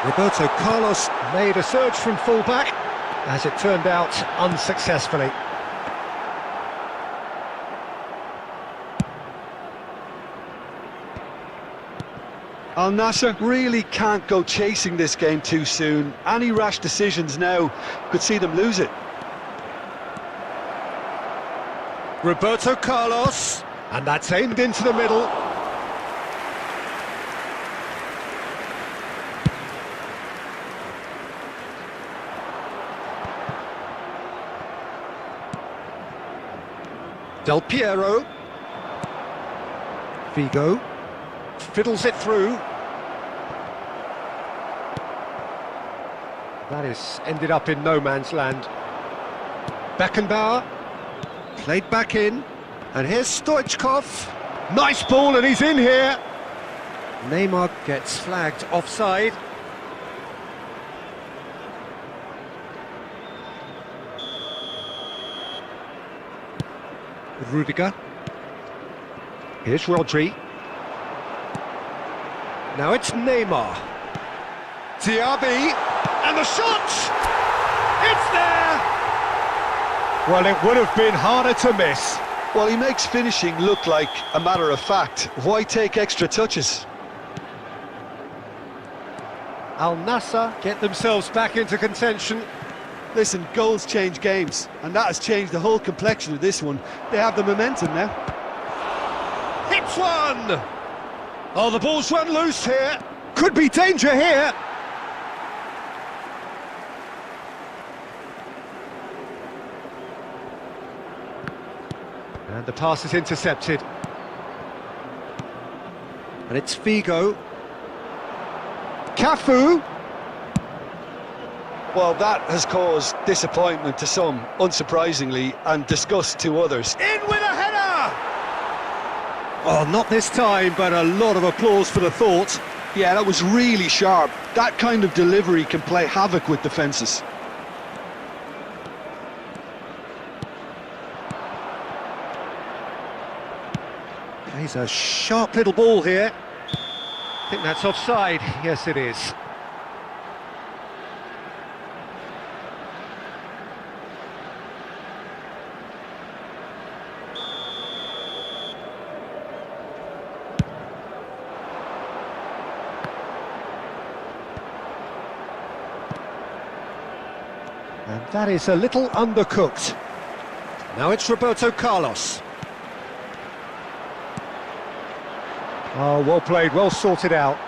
Roberto Carlos made a surge from full-back, as it turned out unsuccessfully. Al Nassr really can't go chasing this game too soon. Any rash decisions now could see them lose it. Roberto Carlos, and that's aimed into the middle. Del Piero. Figo. Fiddles it through. That is ended up in no man's land. Beckenbauer. Played back in. And here's Stoichkov. Nice ball and he's in here. Neymar gets flagged offside. Rudiger. Here's Rodri. Now it's Neymar. Diaby. And the shot! It's there! Well, it would have been harder to miss. Well, he makes finishing look like a matter of fact. Why take extra touches? Al Nassr get themselves back into contention. Listen, goals change games, and that has changed the whole complexion of this one. They have the momentum now. Hits one! Oh, the ball's run loose here. Could be danger here. And the pass is intercepted. And it's Figo. Cafu. Well, that has caused disappointment to some, unsurprisingly, and disgust to others. In with a header! Oh, not this time, but a lot of applause for the thought. Yeah, that was really sharp. That kind of delivery can play havoc with defences. Plays a sharp little ball here. I think that's offside. Yes, it is. And that is a little undercooked. Now it's Roberto Carlos. Oh, well played, well sorted out.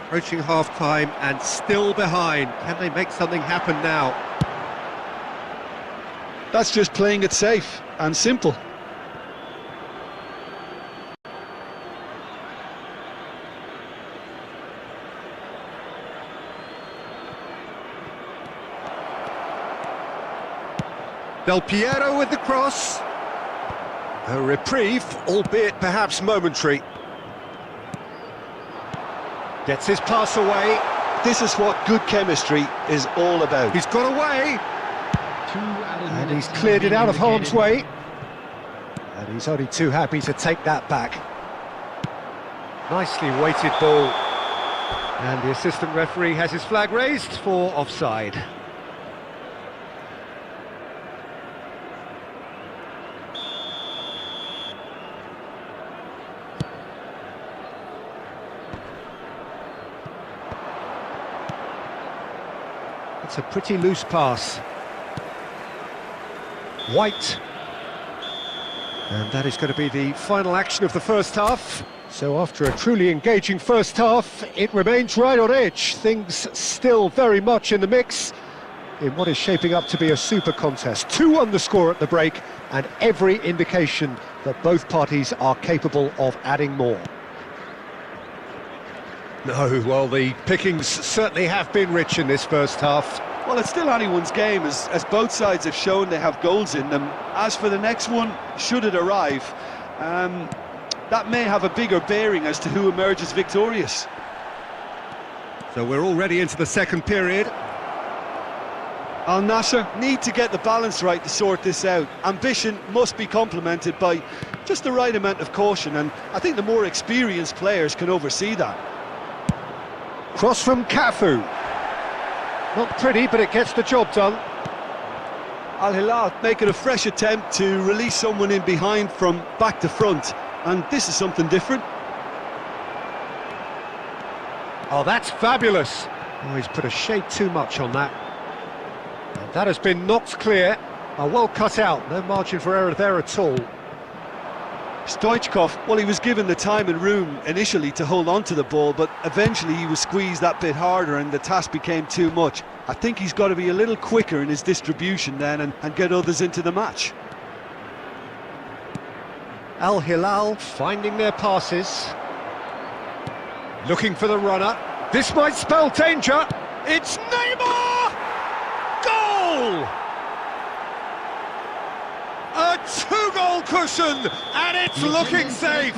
Approaching half-time and still behind. Can they make something happen now? That's just playing it safe and simple. Del Piero with the cross. A reprieve, albeit perhaps momentary. Gets his pass away. This is what good chemistry is all about. He's got away. And he's cleared it out of harm's way. And he's only too happy to take that back. Nicely weighted ball. And the assistant referee has his flag raised for offside. It's a pretty loose pass. White. And that is going to be the final action of the first half. So after a truly engaging first half, it remains right on edge. Things still very much in the mix in what is shaping up to be a super contest. 2-1 the score at the break, and every indication that both parties are capable of adding more. No, well, the pickings certainly have been rich in this first half. Well, it's still anyone's game, as both sides have shown they have goals in them. As for the next one, should it arrive, that may have a bigger bearing as to who emerges victorious. So we're already into the second period. Al Nassr need to get the balance right to sort this out. Ambition must be complemented by just the right amount of caution, and I think the more experienced players can oversee that. Cross from Cafu. Not pretty, but it gets the job done. Al Hilal making a fresh attempt to release someone in behind from back to front, and this is something different. Oh, that's fabulous. Oh, he's put a shade too much on that. And that has been knocked clear. Oh, well cut out, no margin for error there at all. Stoichkov, well, he was given the time and room initially to hold on to the ball, but eventually he was squeezed that bit harder and the task became too much. I think he's got to be a little quicker in his distribution then and get others into the match. Al Hilal finding their passes. Looking for the runner. This might spell danger. It's Neymar! Goal! A two-goal cushion, and it's looking safe.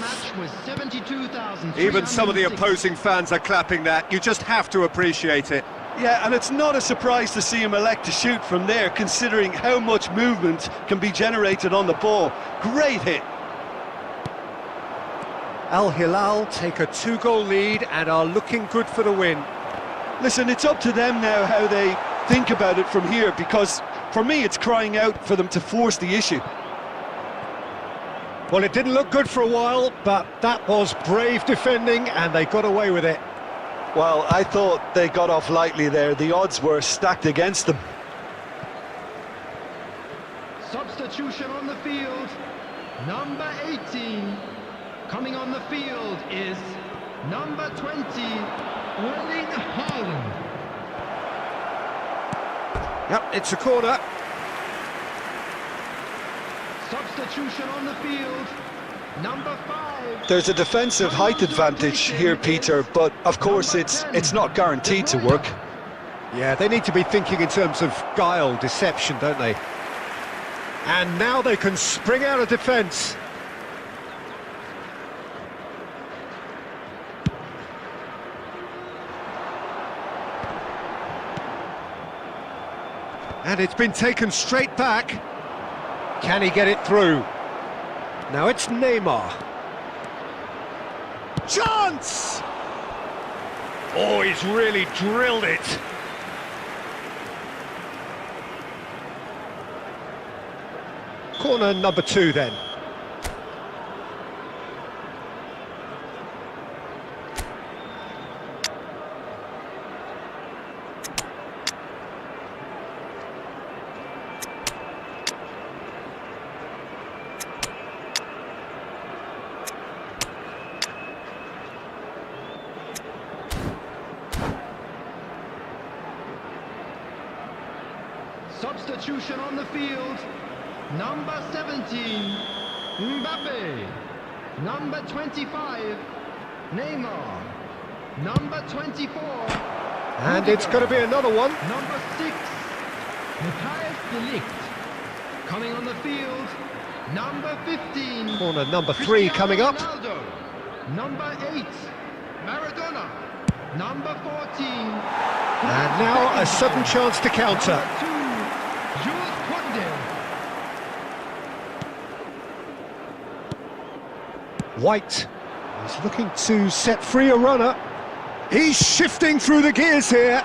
Even some of the opposing fans are clapping that. You just have to appreciate it. Yeah, and it's not a surprise to see him elect to shoot from there, considering how much movement can be generated on the ball. Great hit. Al Hilal take a two-goal lead and are looking good for the win. Listen, it's up to them now how they think about it from here, because for me it's crying out for them to force the issue. Well, it didn't look good for a while, but that was brave defending and they got away with it. Well, I thought they got off lightly there. The odds were stacked against them. Substitution on the field, number 18. Coming on the field is number 20, Erling Haaland. Yep, it's a corner. Substitution on the field, number 5. There's a defensive height advantage here, Peter, but of course it's not guaranteed to work. Yeah, they need to be thinking in terms of guile, deception, don't they? And now they can spring out of defence. And it's been taken straight back. Can he get it through? Now it's Neymar. Chance! Oh, he's really drilled it. Corner number 2 then. Substitution on the field, number 17, Mbappe, number 25, Neymar, number 24, and it's going to be another one. number 6, Matthijs de Ligt. Coming on the field, number 15. Corner number 3 coming up. Ronaldo. Number 8, Maradona. Number 14. And now a sudden chance to counter. Number 2, Jules Koundé. White is looking to set free a runner. He's shifting through the gears here.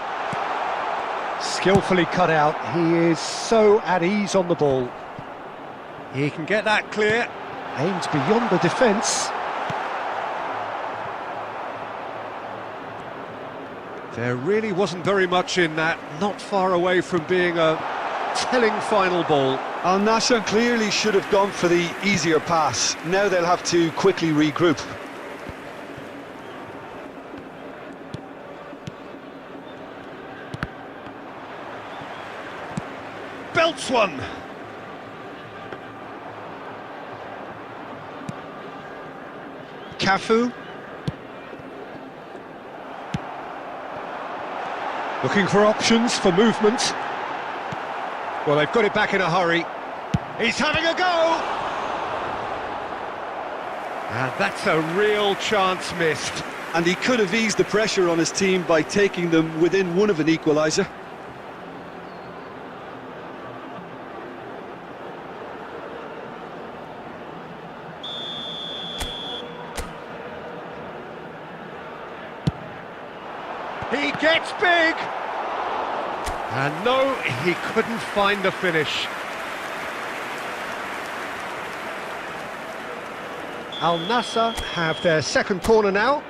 Skillfully cut out. He is so at ease on the ball. He can get that clear. Aimed beyond the defence. There really wasn't very much in that. Not far away from being a telling final ball. Al Nassr clearly should have gone for the easier pass. Now they'll have to quickly regroup. Belts one. Cafu. Looking for options for movement. Well, they've got it back in a hurry. He's having a go! And that's a real chance missed. And he could have eased the pressure on his team by taking them within one of an equaliser. He gets big! And no, he couldn't find the finish. Al Nassr have their second corner now.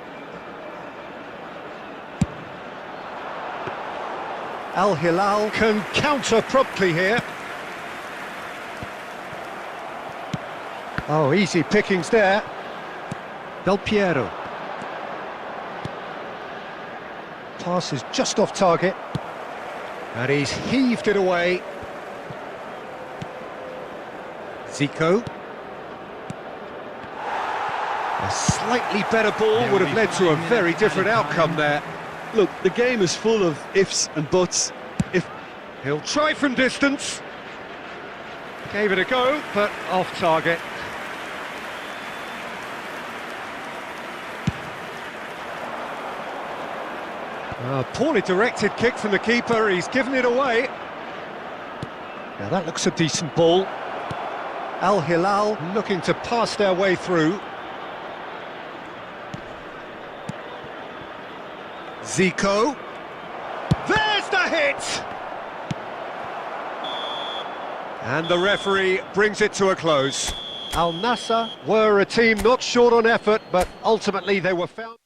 Al Hilal can counter promptly here. Oh, easy pickings there. Del Piero. Pass is just off target. And he's heaved it away. Zico. A slightly better ball would have led to a very different outcome there. Look, the game is full of ifs and buts. If He'll try from distance. Gave it a go, but off target. A poorly directed kick from the keeper, he's given it away. Now that looks a decent ball. Al Hilal looking to pass their way through. Zico. There's the hit! And the referee brings it to a close. Al Nassr were a team not short on effort, but ultimately they were found...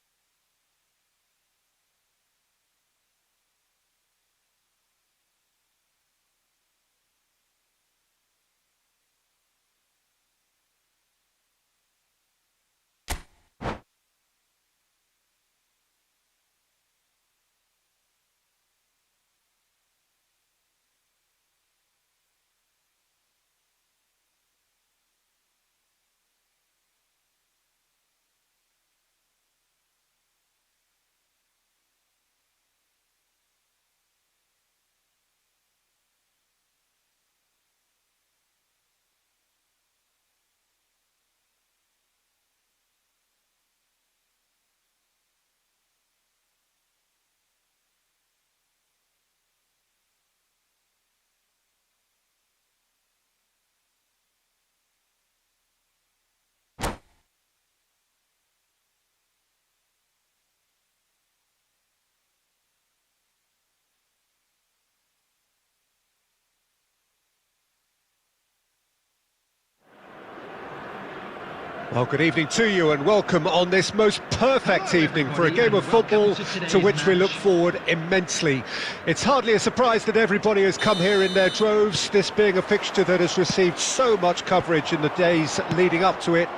Well, good evening to you and welcome on this most perfect evening for a game of football to which we look forward immensely. It's hardly a surprise that everybody has come here in their droves, this being a fixture that has received so much coverage in the days leading up to it.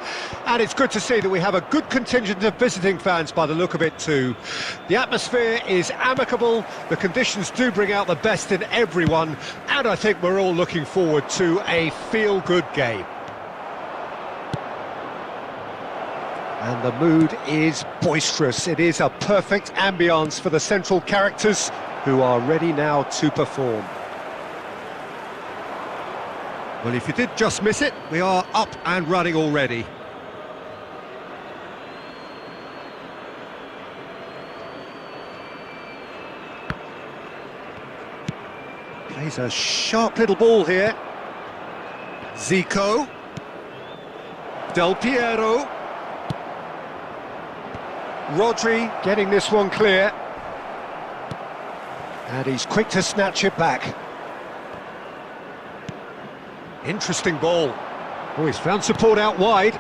And it's good to see that we have a good contingent of visiting fans by the look of it too. The atmosphere is amicable, the conditions do bring out the best in everyone, and I think we're all looking forward to a feel-good game. And the mood is boisterous. It is a perfect ambience for the central characters who are ready now to perform. Well, if you did just miss it, we are up and running already. Plays a sharp little ball here. Zico. Del Piero. Rodri getting this one clear. And he's quick to snatch it back. Interesting ball. Oh, he's found support out wide.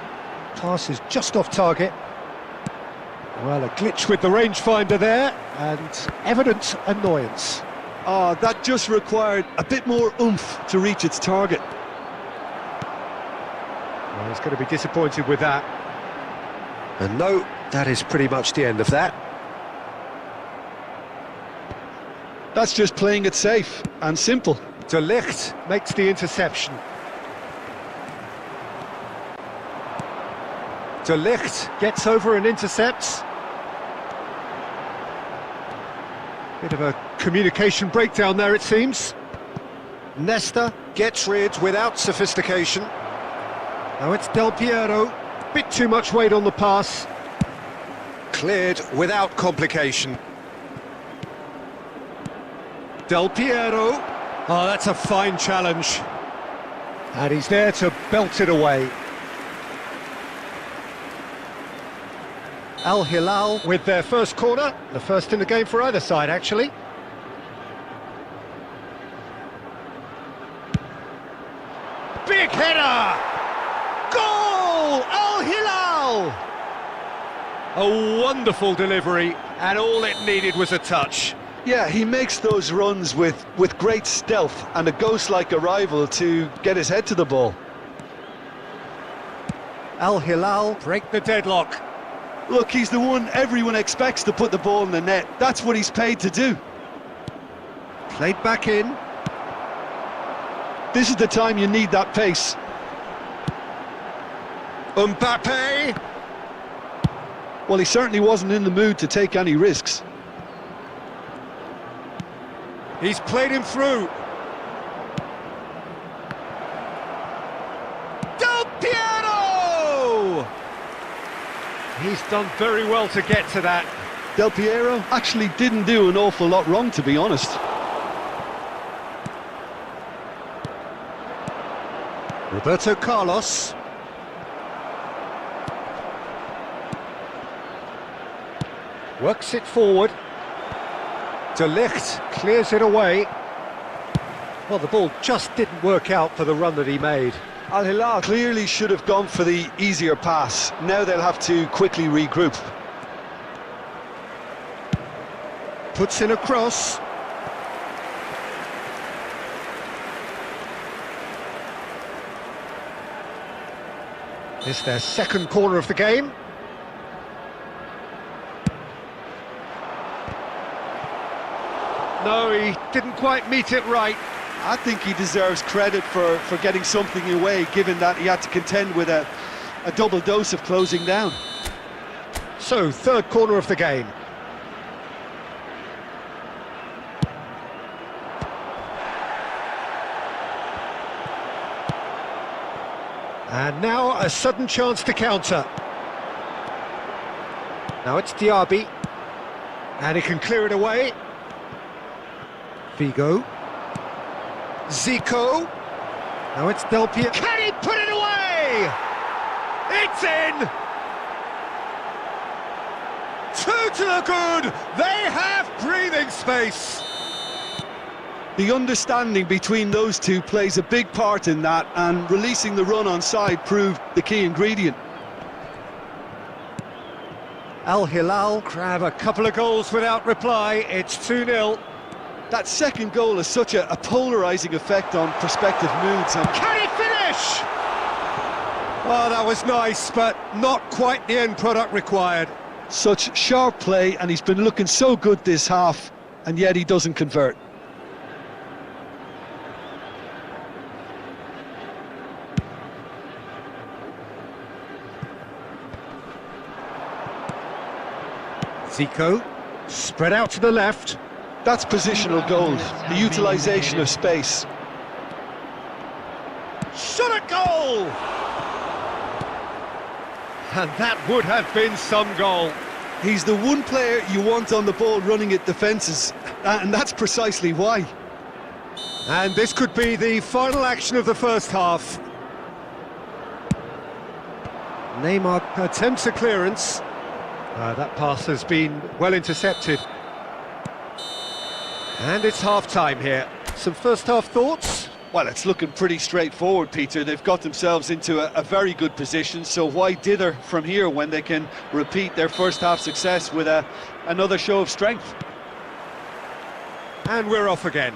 Pass is just off target. Well, a glitch with the rangefinder there, and evident annoyance. Oh, that just required a bit more oomph to reach its target. Well, he's going to be disappointed with that. And no, that is pretty much the end of that. That's just playing it safe and simple. De Ligt makes the interception. De Ligt gets over and intercepts. Bit of a communication breakdown there, it seems. Nesta gets rid without sophistication. Now it's Del Piero. Bit too much weight on the pass. Cleared without complication. Del Piero. Oh, that's a fine challenge. And he's there to belt it away. Al Hilal with their first corner, the first in the game for either side, actually. Big header! Goal! Al Hilal! A wonderful delivery, and all it needed was a touch. Yeah, he makes those runs with great stealth and a ghost-like arrival to get his head to the ball. Al Hilal break the deadlock. Look, he's the one everyone expects to put the ball in the net. That's what he's paid to do. Played back in. This is the time you need that pace. Mbappe! Well, he certainly wasn't in the mood to take any risks. He's played him through. Del Piero! He's done very well to get to that. Del Piero actually didn't do an awful lot wrong, to be honest. Roberto Carlos. Works it forward. De Ligt clears it away. Well, the ball just didn't work out for the run that he made. Al Hilal clearly should have gone for the easier pass. Now they'll have to quickly regroup. Puts in a cross. This is their second corner of the game. No, he didn't quite meet it right. I think he deserves credit for getting something away, given that he had to contend with a double dose of closing down. So, third corner of the game. And now a sudden chance to counter. Now it's Diaby. And he can clear it away. Figo. Zico. Now it's Del Piero. Can he put it away? It's in! 2 to the good! They have breathing space! The understanding between those two plays a big part in that, and releasing the run on side proved the key ingredient. Al Hilal grab a couple of goals without reply. It's 2-0. That second goal has such a polarising effect on prospective moods. And can he finish? Oh, that was nice, but not quite the end product required. Such sharp play, and he's been looking so good this half, and yet he doesn't convert. Zico, spread out to the left. That's positional gold, the utilisation of space. Shot at goal! And that would have been some goal. He's the one player you want on the ball running at defences, and that's precisely why. And this could be the final action of the first half. Neymar attempts a clearance. That pass has been well intercepted. And it's half-time here. Some first-half thoughts? Well, it's looking pretty straightforward, Peter. They've got themselves into a very good position, so why dither from here when they can repeat their first-half success with another show of strength? And we're off again.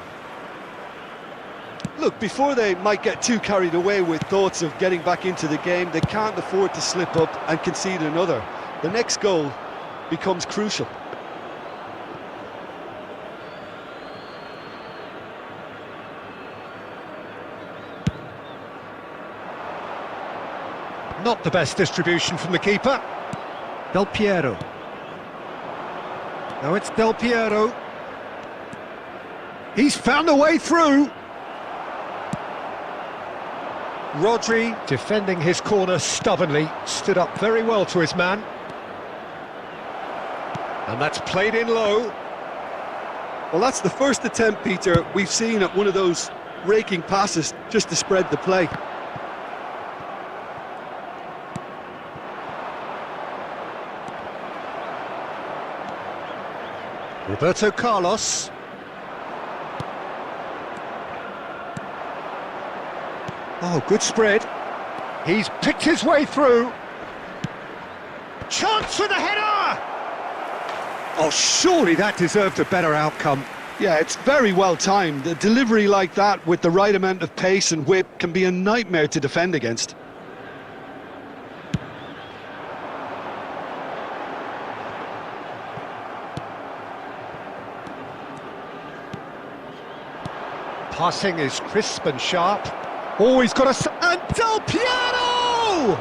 Look, before they might get too carried away with thoughts of getting back into the game, they can't afford to slip up and concede another. The next goal becomes crucial. Not the best distribution from the keeper. Del Piero. Now it's Del Piero. He's found a way through. Rodri, defending his corner stubbornly, stood up very well to his man. And that's played in low. Well, that's the first attempt, Peter, we've seen at one of those raking passes just to spread the play. Roberto Carlos. Oh, good spread. He's picked his way through. Chance for the header! Oh, surely that deserved a better outcome. Yeah, it's very well timed. A delivery like that with the right amount of pace and whip can be a nightmare to defend against. Passing is crisp and sharp. Oh, he's got and Del Piero!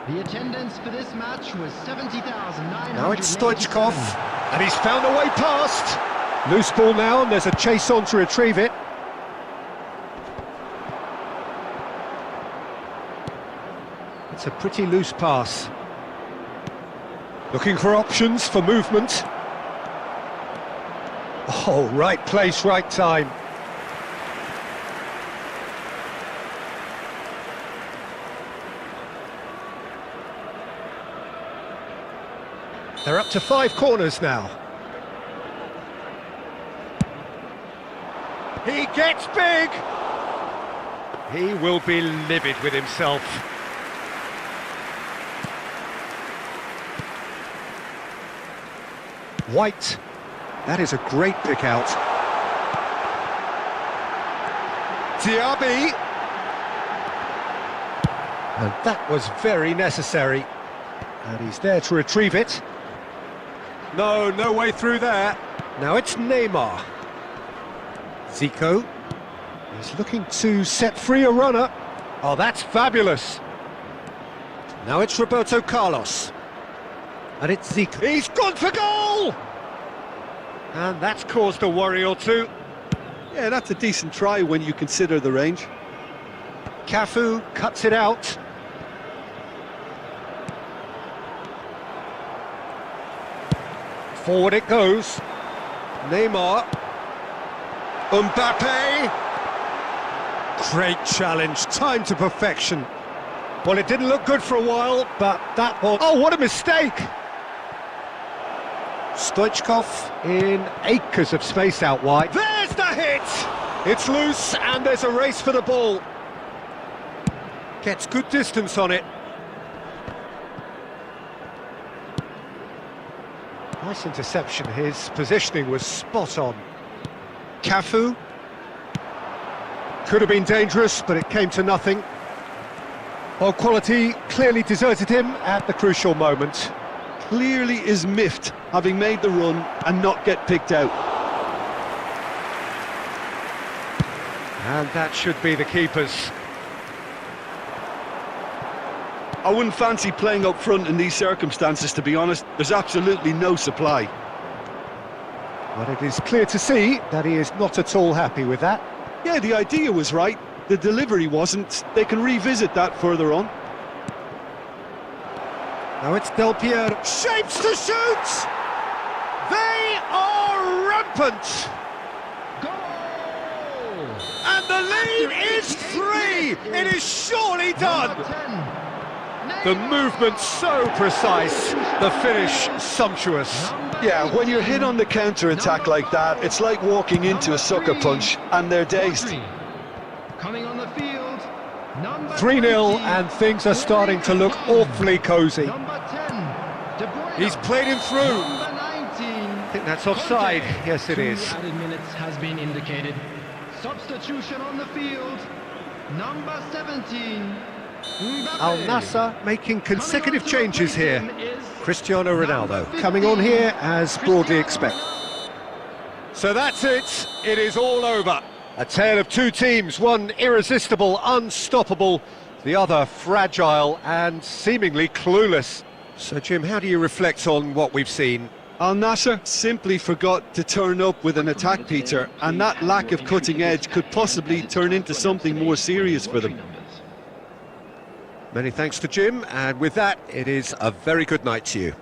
The attendance for this match was 70,900. Now it's Stoichkov, and he's found a way past. Loose ball now, and there's a chase on to retrieve it. It's a pretty loose pass. Looking for options for movement. Oh, right place, right time. They're up to 5 corners now. He gets big! He will be livid with himself. White. That is a great pick out. Diaby. And that was very necessary. And he's there to retrieve it. No way through there. Now it's Neymar. Zico. He's looking to set free a runner. Oh, that's fabulous. Now it's Roberto Carlos. And it's Zico. He's gone for goal! And that's caused a worry or two. Yeah, that's a decent try when you consider the range. Cafu cuts it out. Forward it goes. Neymar. Mbappe. Great challenge, timed to perfection. Well, it didn't look good for a while, but that was... Oh, what a mistake! Stoichkov in acres of space out wide. There's the hit! It's loose, and there's a race for the ball. Gets good distance on it. Nice interception, his positioning was spot on. Cafu. Could have been dangerous, but it came to nothing. Well, quality clearly deserted him at the crucial moment. Clearly is miffed, having made the run and not get picked out. And that should be the keeper's. I wouldn't fancy playing up front in these circumstances, to be honest. There's absolutely no supply. But it is clear to see that he is not at all happy with that. Yeah, the idea was right, The delivery wasn't. They can revisit that further on. Now it's Del Piero. Shapes to shoot! They are rampant! Goal! And the lead is 3! It is surely done! Number 10. The movement so precise, the finish sumptuous. Yeah, when you're hit on the counter-attack like that, it's like walking into a sucker punch, and they're dazed. Coming on the field, number 3-0 20. and things are starting to look awfully cosy. Number 10, De Bruyne. He's played him through. Number 19. I think that's offside. Yes, it is. 2 added minutes has been indicated. Substitution on the field, number 17. Mbappe. Al Nassr making consecutive Coming on to changes here. replace him is Cristiano Ronaldo number coming on 15, here as broadly Cristiano expected. So that's it. It is all over. A tale of two teams, one irresistible, unstoppable, the other fragile and seemingly clueless. So Jim, how do you reflect on what we've seen? Al Nassr simply forgot to turn up with an attack, Peter, and that lack of cutting edge could possibly turn into something more serious for them. Many thanks to Jim, and with that, it is a very good night to you.